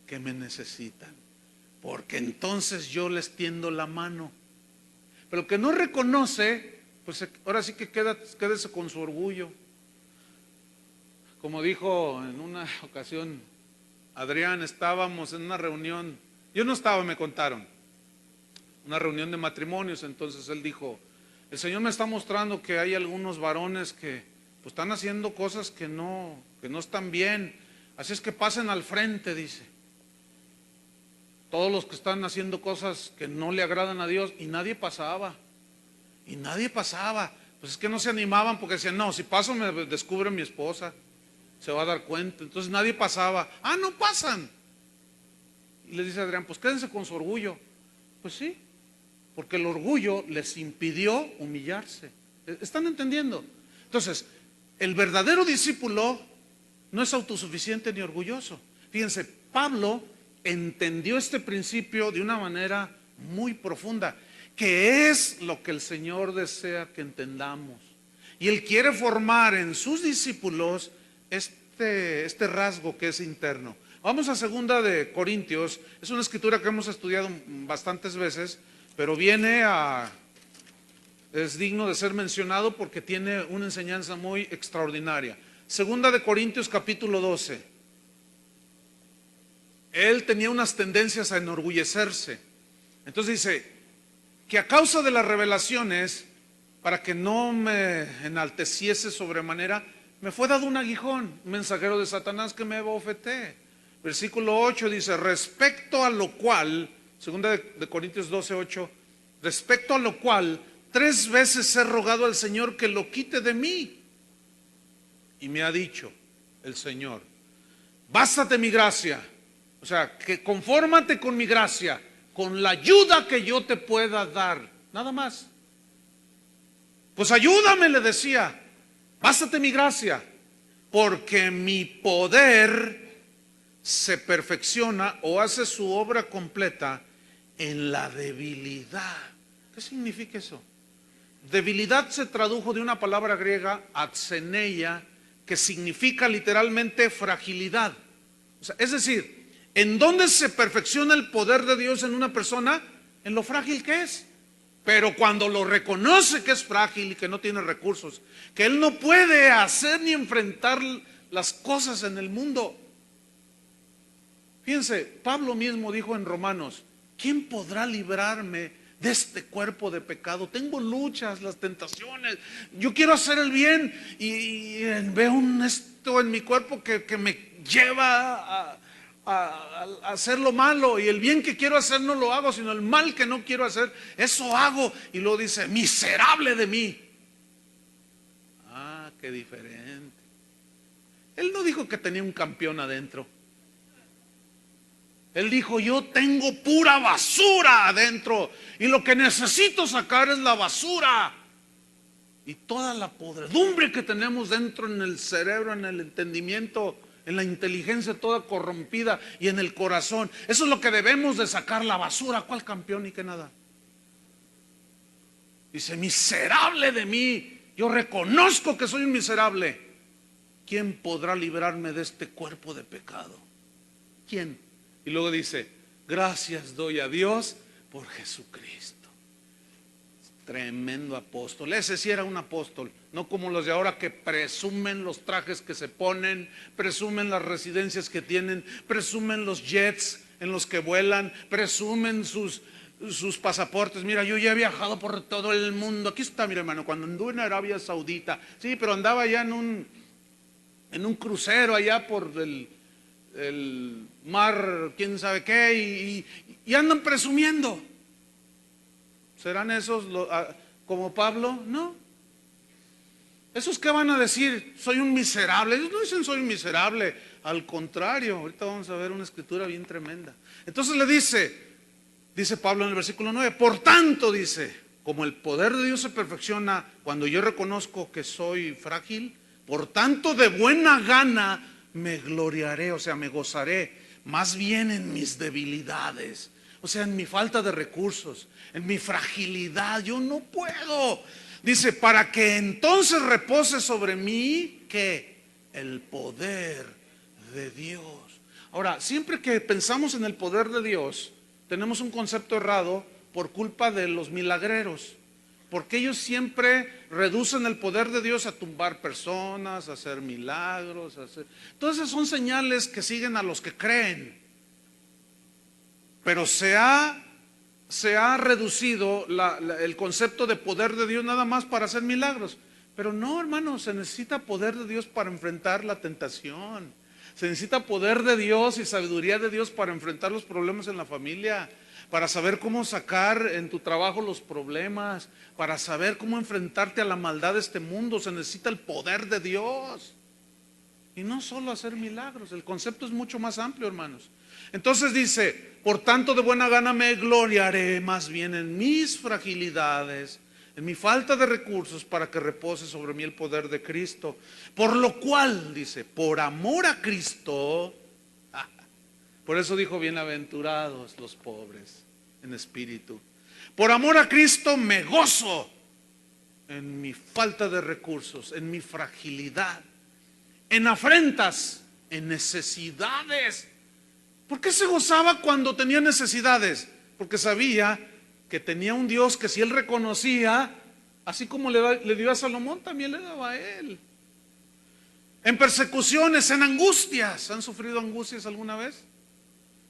que me necesitan, porque entonces yo les tiendo la mano. Pero el que no reconoce, pues ahora sí que quédese con su orgullo. Como dijo en una ocasión Adrián, estábamos en una reunión, yo no estaba, me contaron, una reunión de matrimonios. Entonces él dijo, el Señor me está mostrando que hay algunos varones que pues están haciendo cosas que no están bien, así es que pasen al frente, dice. Todos los que están haciendo cosas que no le agradan a Dios, y nadie pasaba. Pues es que no se animaban porque decían, no, si paso me descubre mi esposa, se va a dar cuenta. Entonces nadie pasaba. No pasan. Y le dice Adrián, pues quédense con su orgullo. Pues sí, porque el orgullo les impidió humillarse. ¿Están entendiendo? Entonces, el verdadero discípulo no es autosuficiente ni orgulloso. Fíjense, Pablo entendió este principio de una manera muy profunda, que es lo que el Señor desea que entendamos. Y Él quiere formar en sus discípulos este rasgo que es interno. Vamos a 2 de Corintios, es una escritura que hemos estudiado bastantes veces, pero es digno de ser mencionado porque tiene una enseñanza muy extraordinaria. 2 de Corintios capítulo 12. Él tenía unas tendencias a enorgullecerse. Entonces dice que a causa de las revelaciones, para que no me enalteciese sobremanera, me fue dado un aguijón, un mensajero de Satanás que me bofeté. Versículo 8 dice, respecto a lo cual, 2 de Corintios 12, 8, respecto a lo cual 3 veces he rogado al Señor que lo quite de mí. Y me ha dicho el Señor, bástate mi gracia. O sea, que confórmate con mi gracia, con la ayuda que yo te pueda dar, nada más. Pues ayúdame, le decía, bástate mi gracia, porque mi poder se perfecciona o hace su obra completa en la debilidad. ¿Qué significa eso? Debilidad se tradujo de una palabra griega, atseneia, que significa literalmente fragilidad. O sea, es decir, ¿en dónde se perfecciona el poder de Dios en una persona? En lo frágil que es. Pero cuando lo reconoce que es frágil y que no tiene recursos, que él no puede hacer ni enfrentar las cosas en el mundo. Fíjense, Pablo mismo dijo en Romanos: ¿quién podrá librarme de este cuerpo de pecado? Tengo luchas, las tentaciones, yo quiero hacer el bien y veo esto en mi cuerpo que me lleva a hacer lo malo, y el bien que quiero hacer no lo hago, sino el mal que no quiero hacer, eso hago. Y luego dice: miserable de mí. Ah, qué diferente. Él no dijo que tenía un campeón adentro. Él dijo: yo tengo pura basura adentro y lo que necesito sacar es la basura. Y toda la podredumbre que tenemos dentro, en el cerebro, en el entendimiento, en la inteligencia toda corrompida y en el corazón, eso es lo que debemos de sacar, la basura. ¿Cuál campeón ni qué nada? Dice: miserable de mí, yo reconozco que soy un miserable. ¿Quién podrá librarme de este cuerpo de pecado? ¿Quién? Y luego dice: gracias doy a Dios por Jesucristo. Tremendo apóstol. Ese sí era un apóstol, no como los de ahora que presumen los trajes que se ponen, presumen las residencias que tienen, presumen los jets en los que vuelan, presumen sus pasaportes. Mira, yo ya he viajado por todo el mundo. Aquí está, mi hermano, cuando anduve en Arabia Saudita. Sí, pero andaba ya en un crucero allá por el mar, quién sabe qué, y andan presumiendo. ¿Serán esos como Pablo? No. ¿Esos qué van a decir? Soy un miserable. Ellos no dicen soy un miserable. Al contrario, ahorita vamos a ver una escritura bien tremenda. Entonces le dice Pablo en el versículo 9: por tanto, dice, como el poder de Dios se perfecciona cuando yo reconozco que soy frágil, por tanto de buena gana me gloriaré, o sea, me gozaré más bien en mis debilidades. O sea, en mi falta de recursos, en mi fragilidad, yo no puedo. Dice: para que entonces repose sobre mí, ¿qué? El poder de Dios. Ahora, siempre que pensamos en el poder de Dios, tenemos un concepto errado por culpa de los milagreros. Porque ellos siempre reducen el poder de Dios a tumbar personas, a hacer milagros, todas esas son señales que siguen a los que creen. Pero se ha reducido el concepto de poder de Dios nada más para hacer milagros. Pero no, hermano, se necesita poder de Dios para enfrentar la tentación. Se necesita poder de Dios y sabiduría de Dios para enfrentar los problemas en la familia, para saber cómo sacar en tu trabajo los problemas, para saber cómo enfrentarte a la maldad de este mundo. Se necesita el poder de Dios. Y no solo hacer milagros, el concepto es mucho más amplio, hermanos. Entonces dice: por tanto de buena gana me gloriaré más bien en mis fragilidades, en mi falta de recursos, para que repose sobre mí el poder de Cristo. Por lo cual, dice, por amor a Cristo, por eso dijo: bienaventurados los pobres en espíritu. Por amor a Cristo me gozo en mi falta de recursos, en mi fragilidad, en afrentas, en necesidades. ¿Por qué se gozaba cuando tenía necesidades? Porque sabía que tenía un Dios que, si él reconocía, así como le dio a Salomón, también le daba a él. En persecuciones, en angustias. ¿Han sufrido angustias alguna vez?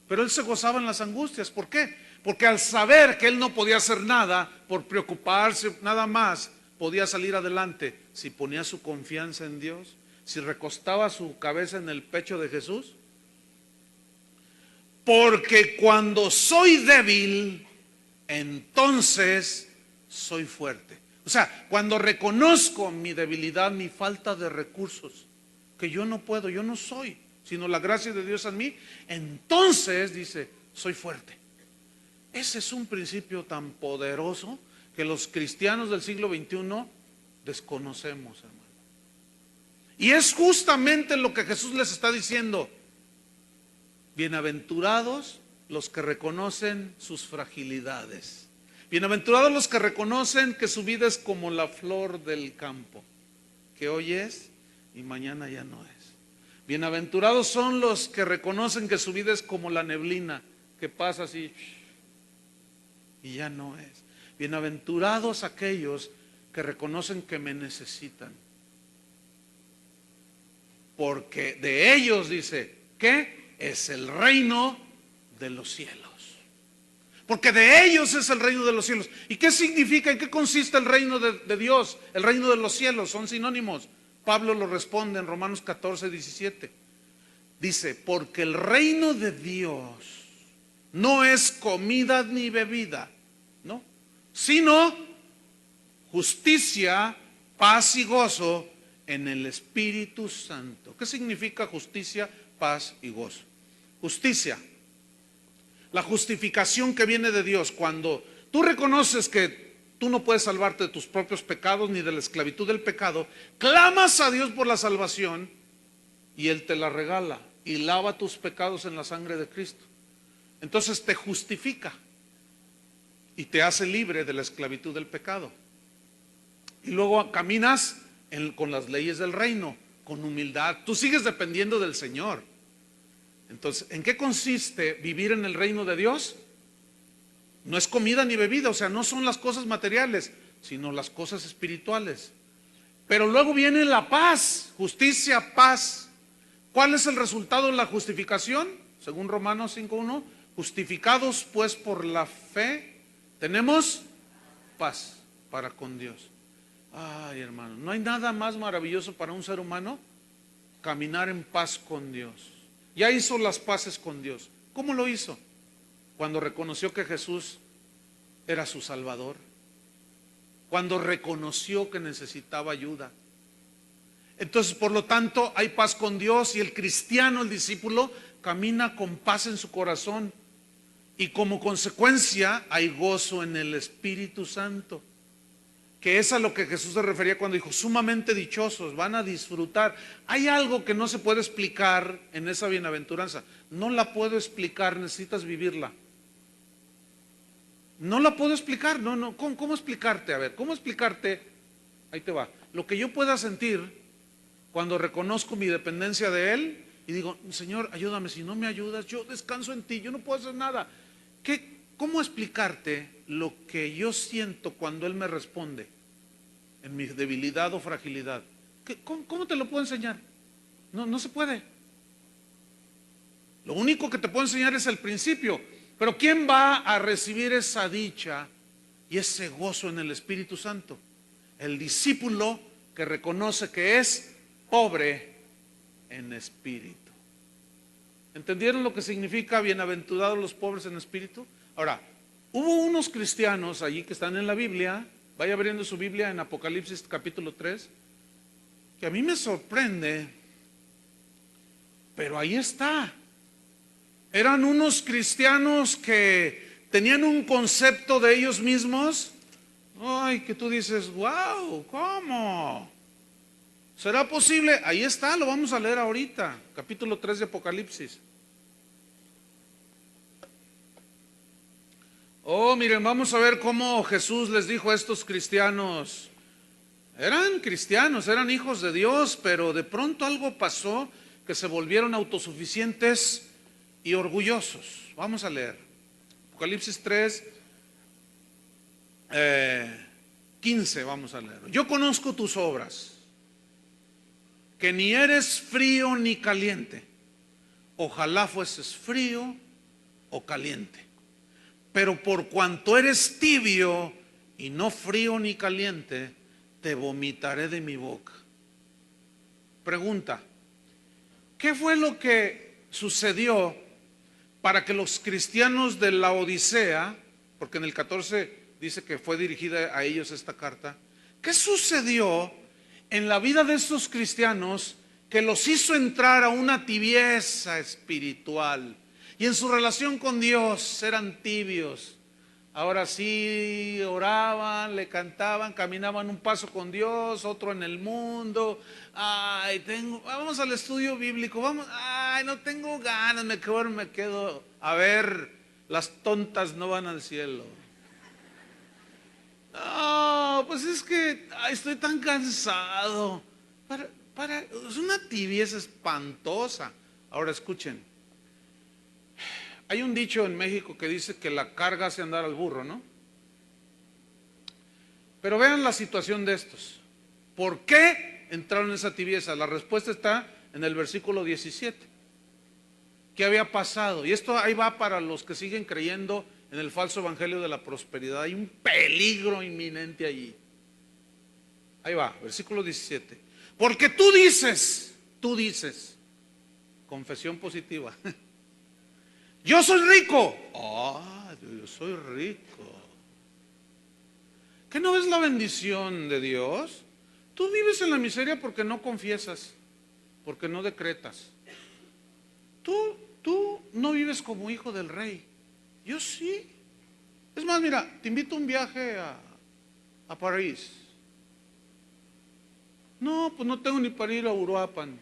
Pero él se gozaba en las angustias. ¿Por qué? Porque al saber que él no podía hacer nada por preocuparse nada más, podía salir adelante si ponía su confianza en Dios, si recostaba su cabeza en el pecho de Jesús. Porque cuando soy débil, entonces soy fuerte. O sea, cuando reconozco mi debilidad, mi falta de recursos, que yo no puedo, yo no soy, sino la gracia de Dios en mí, entonces, dice, soy fuerte. Ese es un principio tan poderoso que los cristianos del siglo XXI desconocemos, hermano. Y es justamente lo que Jesús les está diciendo. Bienaventurados los que reconocen sus fragilidades. Bienaventurados los que reconocen que su vida es como la flor del campo, que hoy es y mañana ya no es. Bienaventurados son los que reconocen que su vida es como la neblina, que pasa así y ya no es. Bienaventurados aquellos que reconocen que me necesitan, porque de ellos, dice, ¿qué? Es el reino de los cielos. Porque de ellos es el reino de los cielos. ¿Y qué significa? ¿En qué consiste el reino de Dios? El reino de los cielos, son sinónimos. Pablo lo responde en Romanos 14, 17. Dice, porque el reino de Dios no es comida ni bebida, ¿no? Sino justicia, paz y gozo en el Espíritu Santo. ¿Qué significa justicia, paz y gozo? Justicia, la justificación que viene de Dios. Cuando tú reconoces que tú no puedes salvarte de tus propios pecados ni de la esclavitud del pecado, clamas a Dios por la salvación y Él te la regala y lava tus pecados en la sangre de Cristo. Entonces te justifica y te hace libre de la esclavitud del pecado. Y luego caminas con las leyes del reino, con humildad. Tú sigues dependiendo del Señor. Entonces, ¿en qué consiste vivir en el reino de Dios? No es comida ni bebida, o sea, no son las cosas materiales, sino las cosas espirituales. Pero luego viene la paz, justicia, paz. ¿Cuál es el resultado de la justificación? Según Romanos 5:1, justificados pues por la fe, tenemos paz para con Dios. Ay, hermano, no hay nada más maravilloso para un ser humano caminar en paz con Dios. Ya hizo las paces con Dios. ¿Cómo lo hizo? Cuando reconoció que Jesús era su Salvador. Cuando reconoció que necesitaba ayuda. Entonces, por lo tanto, hay paz con Dios y el cristiano, el discípulo, camina con paz en su corazón. Y como consecuencia, hay gozo en el Espíritu Santo. Que es a lo que Jesús se refería cuando dijo, sumamente dichosos, van a disfrutar. Hay algo que no se puede explicar en esa bienaventuranza. No la puedo explicar, necesitas vivirla. No la puedo explicar, no. ¿Cómo explicarte? A ver, ¿cómo explicarte? Ahí te va. Lo que yo pueda sentir cuando reconozco mi dependencia de Él y digo, Señor, ayúdame, si no me ayudas, yo descanso en ti, yo no puedo hacer nada. ¿Cómo explicarte lo que yo siento cuando Él me responde en mi debilidad o fragilidad? ¿Cómo te lo puedo enseñar? No se puede. Lo único que te puedo enseñar es el principio. Pero ¿quién va a recibir esa dicha y ese gozo en el Espíritu Santo? El discípulo que reconoce que es pobre en espíritu. ¿Entendieron lo que significa bienaventurados los pobres en espíritu? Ahora, hubo unos cristianos allí que están en la Biblia, vaya abriendo su Biblia en Apocalipsis capítulo 3, que a mí me sorprende, pero ahí está. Eran unos cristianos que tenían un concepto de ellos mismos, ay, que tú dices, wow, ¿cómo? ¿Será posible? Ahí está, lo vamos a leer ahorita, capítulo 3 de Apocalipsis. Oh, miren, vamos a ver cómo Jesús les dijo a estos cristianos. Eran cristianos, eran hijos de Dios, pero de pronto algo pasó que se volvieron autosuficientes y orgullosos. Vamos a leer. Apocalipsis 3, 15, vamos a leer. Yo conozco tus obras, que ni eres frío ni caliente. Ojalá fueses frío o caliente. Pero por cuanto eres tibio y no frío ni caliente, te vomitaré de mi boca. Pregunta, ¿qué fue lo que sucedió para que los cristianos de la Odisea, porque en el 14 dice que fue dirigida a ellos esta carta, ¿qué sucedió en la vida de estos cristianos que los hizo entrar a una tibieza espiritual? Y en su relación con Dios eran tibios. ahora sí oraban, le cantaban, caminaban un paso con Dios, otro en el mundo. Ay, vamos al estudio bíblico, vamos, ay, no tengo ganas, me quedo, a ver, las tontas no van al cielo. No, pues es que ay, estoy tan cansado. Es una tibieza espantosa. Ahora escuchen, hay un dicho en México que dice que la carga hace andar al burro, ¿no? Pero vean la situación de estos. ¿Por qué entraron en esa tibieza? La respuesta está en el versículo 17. ¿Qué había pasado? Y esto ahí va para los que siguen creyendo en el falso evangelio de la prosperidad. Hay un peligro inminente allí. Ahí va, versículo 17. Porque tú dices, confesión positiva. Yo soy rico. Yo soy rico. ¿Qué no es la bendición de Dios? Tú vives en la miseria porque no confiesas, porque no decretas. Tú no vives como hijo del rey. Yo sí. Es más, mira, te invito a un viaje a París. No, pues no tengo ni para ir a Uruapan.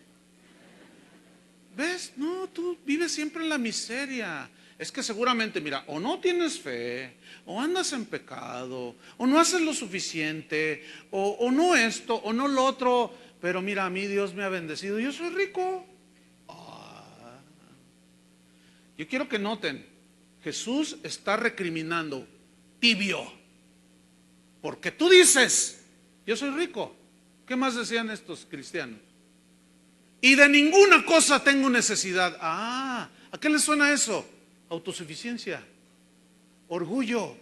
¿Ves? No, tú vives siempre en la miseria. Es que seguramente, mira, o no tienes fe, o andas en pecado, o no haces lo suficiente, o no esto, o no lo otro. Pero mira, a mí Dios me ha bendecido, yo soy rico. Yo quiero que noten, Jesús está recriminando, tibio, porque tú dices, yo soy rico. ¿Qué más decían estos cristianos? Y de ninguna cosa tengo necesidad. ¿A qué les suena eso? Autosuficiencia, orgullo.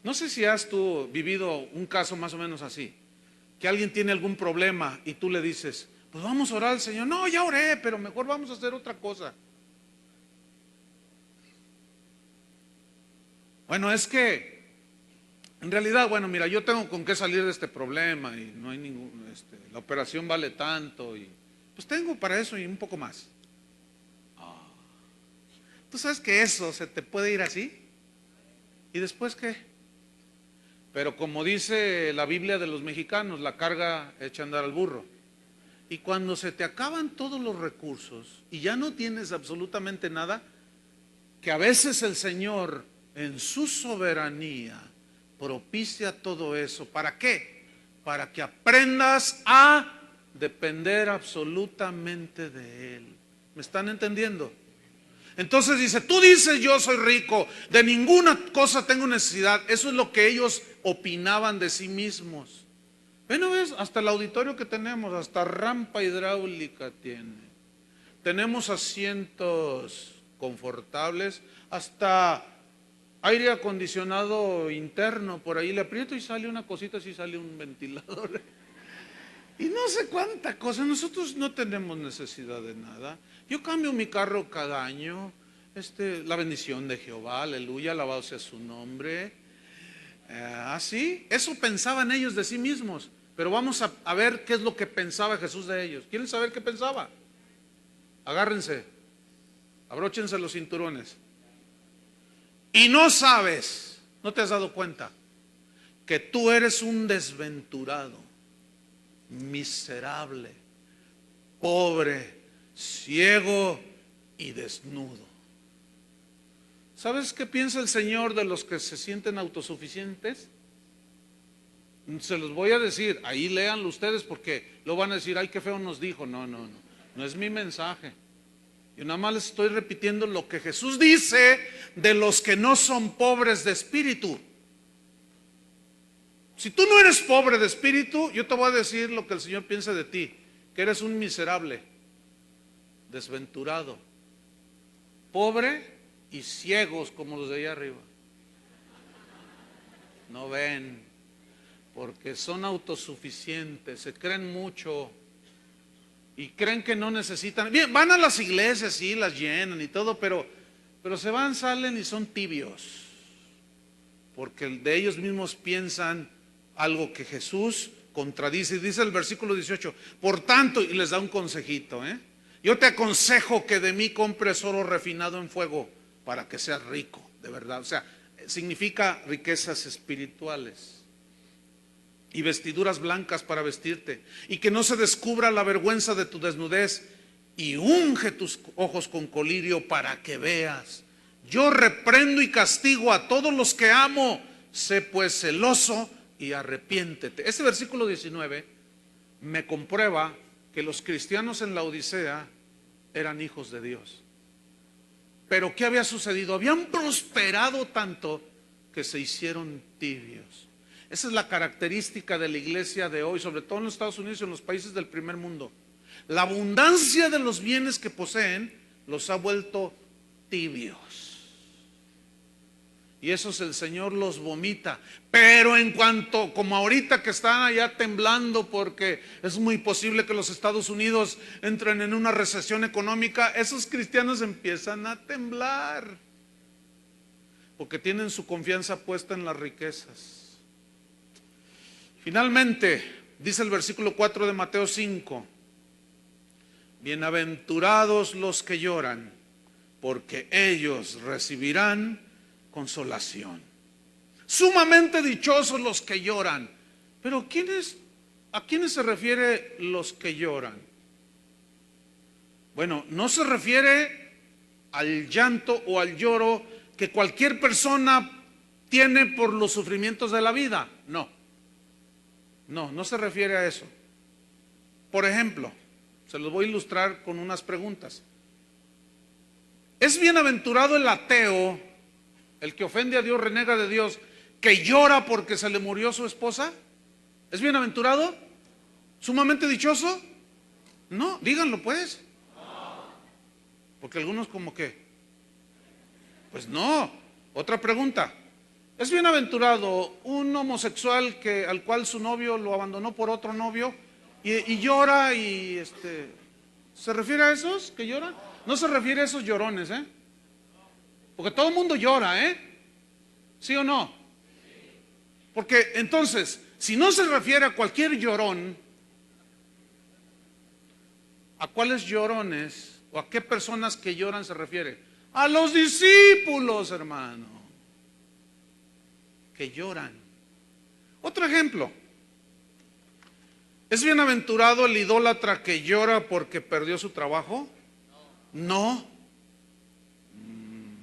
No sé si has tú vivido un caso más o menos así, que alguien tiene algún problema y tú le dices, pues vamos a orar al Señor. No, ya oré, pero mejor vamos a hacer otra cosa. Bueno, es que en realidad, bueno, mira, yo tengo con qué salir de este problema y no hay ningún, la operación vale tanto y pues tengo para eso y un poco más. ¿Tú sabes que eso se te puede ir así? ¿Y después qué? Pero como dice la Biblia de los mexicanos, la carga echa a andar al burro. Y cuando se te acaban todos los recursos y ya no tienes absolutamente nada, que a veces el Señor en su soberanía propicia todo eso. ¿Para qué? Para que aprendas a depender absolutamente de Él. ¿Me están entendiendo? Entonces dice, tú dices yo soy rico, de ninguna cosa tengo necesidad. Eso es lo que ellos opinaban de sí mismos. Bueno, ves, hasta el auditorio que tenemos, hasta rampa hidráulica tiene. Tenemos asientos confortables, hasta aire acondicionado interno, por ahí le aprieto y sale una cosita, así sale un ventilador. Y no sé cuánta cosa, nosotros no tenemos necesidad de nada. Yo cambio mi carro cada año, la bendición de Jehová, aleluya, alabado sea su nombre. Así, eso pensaban ellos de sí mismos. Pero vamos a ver qué es lo que pensaba Jesús de ellos. ¿Quieren saber qué pensaba? Agárrense, abróchense los cinturones. Y no sabes, no te has dado cuenta, que tú eres un desventurado, miserable, pobre, ciego y desnudo. ¿Sabes qué piensa el Señor de los que se sienten autosuficientes? Se los voy a decir, ahí léanlo ustedes porque lo van a decir, ay, qué feo nos dijo. No es mi mensaje. Yo nada más les estoy repitiendo lo que Jesús dice de los que no son pobres de espíritu. Si tú no eres pobre de espíritu, yo te voy a decir lo que el Señor piensa de ti, que eres un miserable, desventurado, pobre y ciegos como los de allá arriba. No ven, porque son autosuficientes, se creen mucho y creen que no necesitan. Bien, van a las iglesias, sí, las llenan y todo, pero se van, salen y son tibios, porque de ellos mismos piensan algo que Jesús contradice. Dice el versículo 18, por tanto, y les da un consejito, yo te aconsejo que de mí compres oro refinado en fuego, para que seas rico, de verdad. O sea, significa riquezas espirituales. Y vestiduras blancas para vestirte, y que no se descubra la vergüenza de tu desnudez, y unge tus ojos con colirio para que veas. Yo reprendo y castigo a todos los que amo. Sé pues celoso y arrepiéntete. Este versículo 19 me comprueba que los cristianos en la Odisea eran hijos de Dios. Pero ¿qué había sucedido? Habían prosperado tanto que se hicieron tibios. Esa es la característica de la iglesia de hoy, sobre todo en los Estados Unidos y en los países del primer mundo. La abundancia de los bienes que poseen los ha vuelto tibios. Y esos el Señor los vomita. Pero en cuanto, como ahorita que están allá temblando porque es muy posible que los Estados Unidos entren en una recesión económica, esos cristianos empiezan a temblar porque tienen su confianza puesta en las riquezas. Finalmente, dice el versículo 4 de Mateo 5: bienaventurados los que lloran, porque ellos recibirán consolación. Sumamente dichosos los que lloran. Pero ¿a quiénes se refiere los que lloran? Bueno, no se refiere al llanto o al lloro que cualquier persona tiene por los sufrimientos de la vida. No se refiere a eso. Por ejemplo, se los voy a ilustrar con unas preguntas. ¿Es bienaventurado el ateo, el que ofende a Dios, renega de Dios, que llora porque se le murió su esposa? ¿Es bienaventurado? ¿Sumamente dichoso? No, díganlo pues. Porque algunos como que, pues no. Otra pregunta: ¿es bienaventurado un homosexual al cual su novio lo abandonó por otro novio y llora y ¿se refiere a esos que lloran? No se refiere a esos llorones, porque todo el mundo llora, ¿sí o no? Porque entonces, si no se refiere a cualquier llorón, ¿a cuáles llorones o a qué personas que lloran se refiere? A los discípulos, hermano, que lloran. Otro ejemplo: ¿es bienaventurado el idólatra que llora porque perdió su trabajo? No.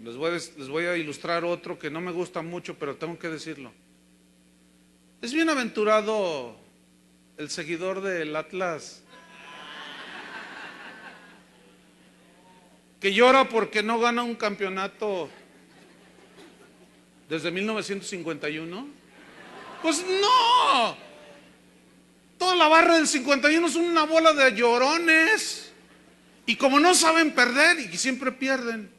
Les voy a ilustrar otro que no me gusta mucho, pero tengo que decirlo. ¿Es bienaventurado el seguidor del Atlas que llora porque no gana un campeonato desde 1951? Pues no. Toda la barra del 51 es una bola de llorones. Y como no saben perder y siempre pierden.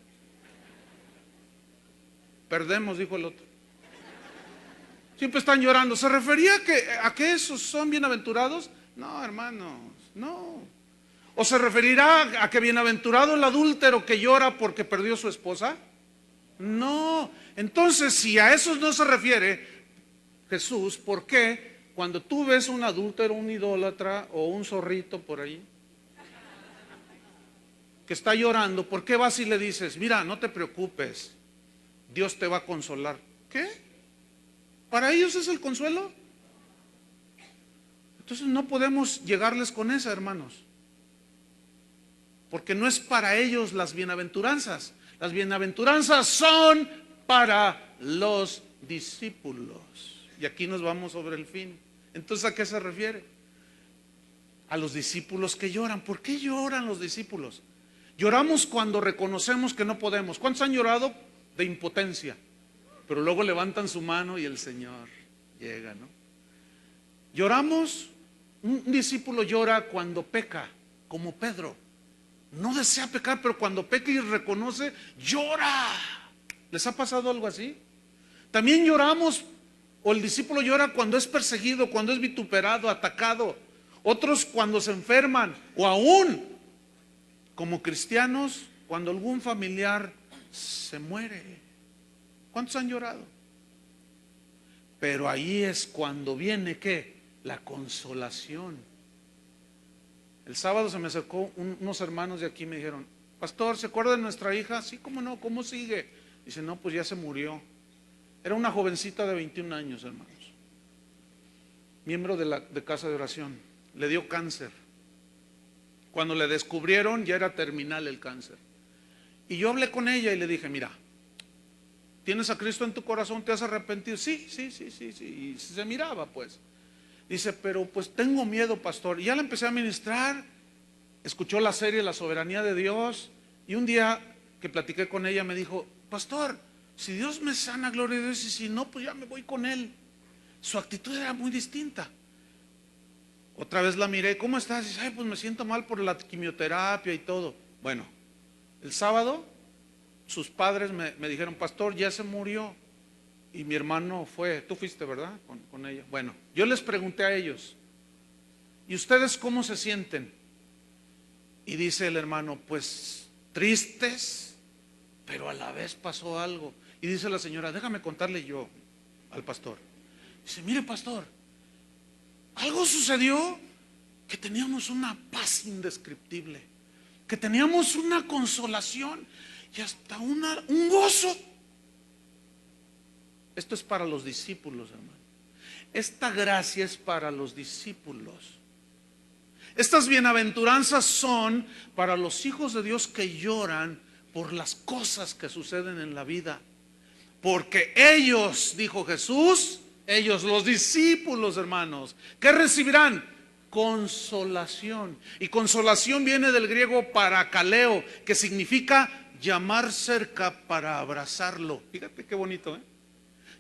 Perdemos, dijo el otro. Siempre están llorando. ¿Se refería a que esos son bienaventurados? No, hermanos, no. ¿O se referirá a que bienaventurado el adúltero que llora porque perdió su esposa? No. Entonces, si a esos no se refiere Jesús, ¿por qué cuando tú ves un adúltero, un idólatra o un zorrito por ahí que está llorando, por qué vas y le dices: mira, no te preocupes, Dios te va a consolar? ¿Qué? ¿Para ellos es el consuelo? Entonces no podemos llegarles con esa, hermanos, porque no es para ellos las bienaventuranzas. Las bienaventuranzas son para los discípulos. Y aquí nos vamos sobre el fin. Entonces, ¿a qué se refiere? A los discípulos que lloran. ¿Por qué lloran los discípulos? Lloramos cuando reconocemos que no podemos. ¿Cuántos han llorado de impotencia? Pero luego levantan su mano y el Señor llega, ¿no? Lloramos, un discípulo llora cuando peca, como Pedro. No desea pecar, pero cuando peca y reconoce, llora. ¿Les ha pasado algo así? También lloramos, o el discípulo llora cuando es perseguido, cuando es vituperado, atacado. Otros cuando se enferman, o aún como cristianos cuando algún familiar se muere. ¿Cuántos han llorado? Pero ahí es cuando viene ¿qué? La consolación. El sábado se me acercó unos hermanos de aquí y me dijeron: pastor, ¿se acuerda de nuestra hija? Sí, cómo no, ¿cómo sigue? Dice, no, pues ya se murió. Era una jovencita de 21 años, hermanos, miembro de casa de oración. Le dio cáncer. Cuando le descubrieron ya era terminal el cáncer. Y yo hablé con ella y le dije, mira, ¿tienes a Cristo en tu corazón? ¿Te has arrepentido? Sí. Y se miraba pues. Dice, pero pues tengo miedo, pastor. Y ya la empecé a ministrar. Escuchó la serie La Soberanía de Dios. Y un día que platiqué con ella me dijo, pastor, si Dios me sana, gloria a Dios, y si no, pues ya me voy con Él. Su actitud era muy distinta. Otra vez la miré, ¿cómo estás? Y dice, ay, pues me siento mal por la quimioterapia y todo. Bueno, el sábado sus padres me dijeron, pastor, ya se murió. Y mi hermano fue, tú fuiste, ¿verdad? Con ella. Bueno, yo les pregunté a ellos, ¿y ustedes cómo se sienten? Y dice el hermano, pues tristes, pero a la vez pasó algo. Y dice la señora, déjame contarle yo al pastor. Dice, mire pastor, algo sucedió que teníamos una paz indescriptible, que teníamos una consolación y hasta un gozo. Esto es para los discípulos, hermano. Esta gracia es para los discípulos. Estas bienaventuranzas son para los hijos de Dios que lloran por las cosas que suceden en la vida. Porque ellos, dijo Jesús, ellos, los discípulos, hermanos, ¿qué recibirán? Consolación. Y consolación viene del griego parakaleo, que significa llamar cerca para abrazarlo. Fíjate qué bonito, ¿eh?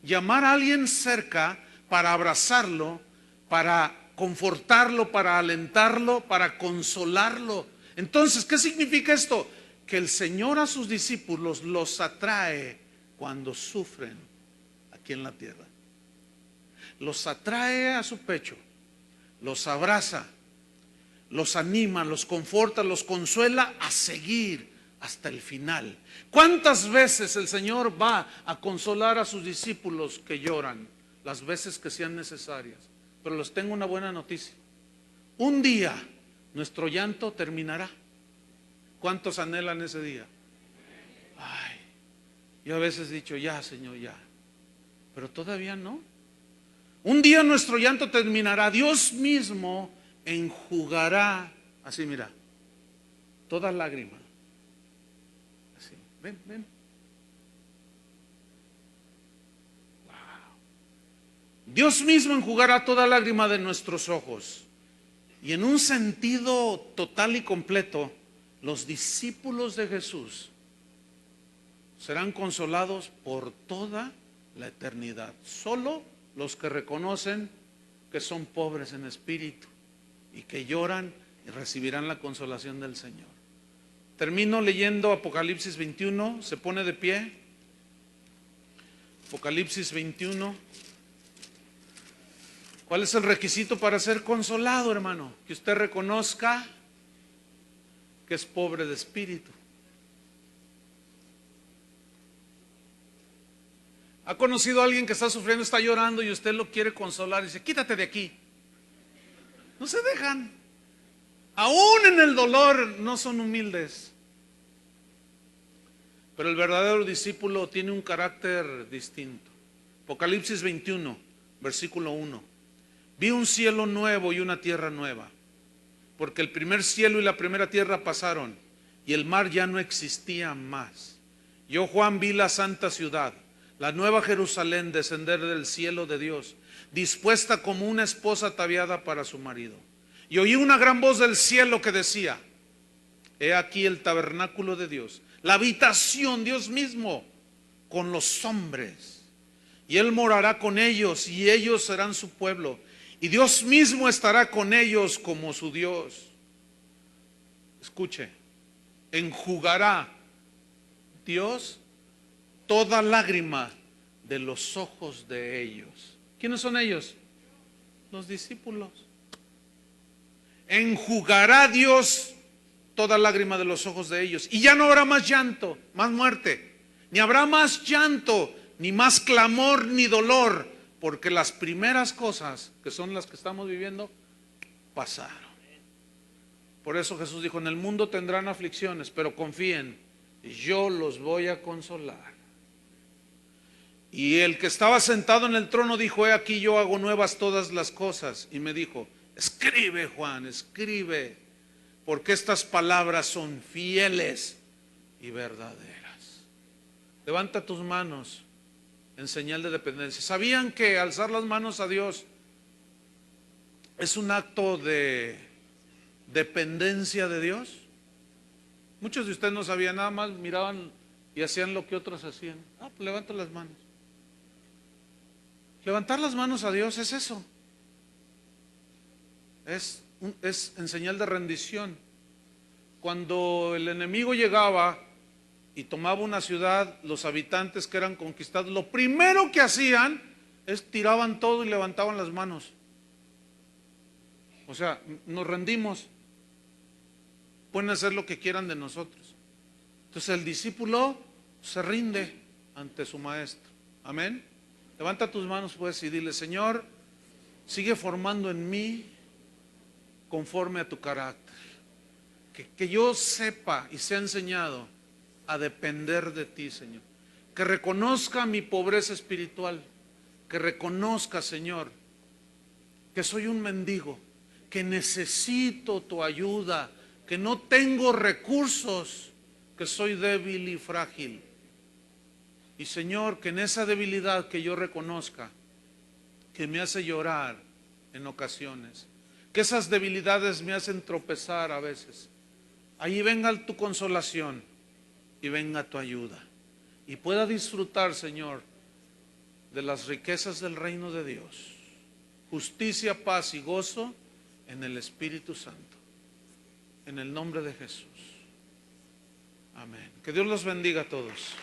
Llamar a alguien cerca para abrazarlo, para confortarlo, para alentarlo, para consolarlo. Entonces, ¿qué significa esto? Que el Señor a sus discípulos los atrae cuando sufren aquí en la tierra. Los atrae a su pecho, los abraza, los anima, los conforta, los consuela a seguir hasta el final. ¿Cuántas veces el Señor va a consolar a sus discípulos que lloran? Las veces que sean necesarias. Pero les tengo una buena noticia. Un día nuestro llanto terminará. ¿Cuántos anhelan ese día? Ay, yo a veces he dicho, ya Señor, ya. Pero todavía no. Un día nuestro llanto terminará. Dios mismo enjugará, así mira, toda lágrima. Así, ven. Wow. Dios mismo enjugará toda lágrima de nuestros ojos. Y en un sentido total y completo, los discípulos de Jesús serán consolados por toda la eternidad. Solo los que reconocen que son pobres en espíritu y que lloran y recibirán la consolación del Señor. Termino leyendo Apocalipsis 21, se pone de pie. Apocalipsis 21. ¿Cuál es el requisito para ser consolado, hermano? Que usted reconozca que es pobre de espíritu. ¿Ha conocido a alguien que está sufriendo, está llorando y usted lo quiere consolar y dice, quítate de aquí? No se dejan. Aún en el dolor no son humildes. Pero el verdadero discípulo tiene un carácter distinto. Apocalipsis 21, versículo 1. Vi un cielo nuevo y una tierra nueva, porque el primer cielo y la primera tierra pasaron y el mar ya no existía más. Yo, Juan, vi la santa ciudad, la nueva Jerusalén, descender del cielo de Dios, dispuesta como una esposa ataviada para su marido. Y oí una gran voz del cielo que decía, he aquí el tabernáculo de Dios, la habitación, Dios mismo, con los hombres. Y Él morará con ellos y ellos serán su pueblo. Y Dios mismo estará con ellos como su Dios. Escuche, enjugará Dios toda lágrima de los ojos de ellos. ¿Quiénes son ellos? Los discípulos. Enjugará Dios toda lágrima de los ojos de ellos. Y ya no habrá más llanto, más muerte. Ni habrá más llanto, ni más clamor, ni dolor. Porque las primeras cosas, que son las que estamos viviendo, pasaron. Por eso Jesús dijo, en el mundo tendrán aflicciones, pero confíen, yo los voy a consolar. Y el que estaba sentado en el trono dijo: he aquí yo hago nuevas todas las cosas. Y me dijo: escribe, Juan, escribe, porque estas palabras son fieles y verdaderas. Levanta tus manos en señal de dependencia. ¿Sabían que alzar las manos a Dios es un acto de dependencia de Dios? Muchos de ustedes no sabían, nada más miraban y hacían lo que otros hacían. Pues levanta las manos. Levantar las manos a Dios es eso. Es en señal de rendición. Cuando el enemigo llegaba y tomaba una ciudad, los habitantes que eran conquistados, lo primero que hacían es tiraban todo y levantaban las manos. O sea, nos rendimos. Pueden hacer lo que quieran de nosotros. Entonces el discípulo se rinde ante su maestro. Amén. Levanta tus manos pues y dile: Señor, sigue formando en mí conforme a tu carácter. Que yo sepa y sea enseñado a depender de ti, Señor. Que reconozca mi pobreza espiritual. Que reconozca, Señor, que soy un mendigo, que necesito tu ayuda, que no tengo recursos, que soy débil y frágil. Y Señor, que en esa debilidad que yo reconozca, que me hace llorar en ocasiones, que esas debilidades me hacen tropezar a veces, allí venga tu consolación y venga tu ayuda, y pueda disfrutar, Señor, de las riquezas del reino de Dios, justicia, paz y gozo en el Espíritu Santo, en el nombre de Jesús. Amén. Que Dios los bendiga a todos.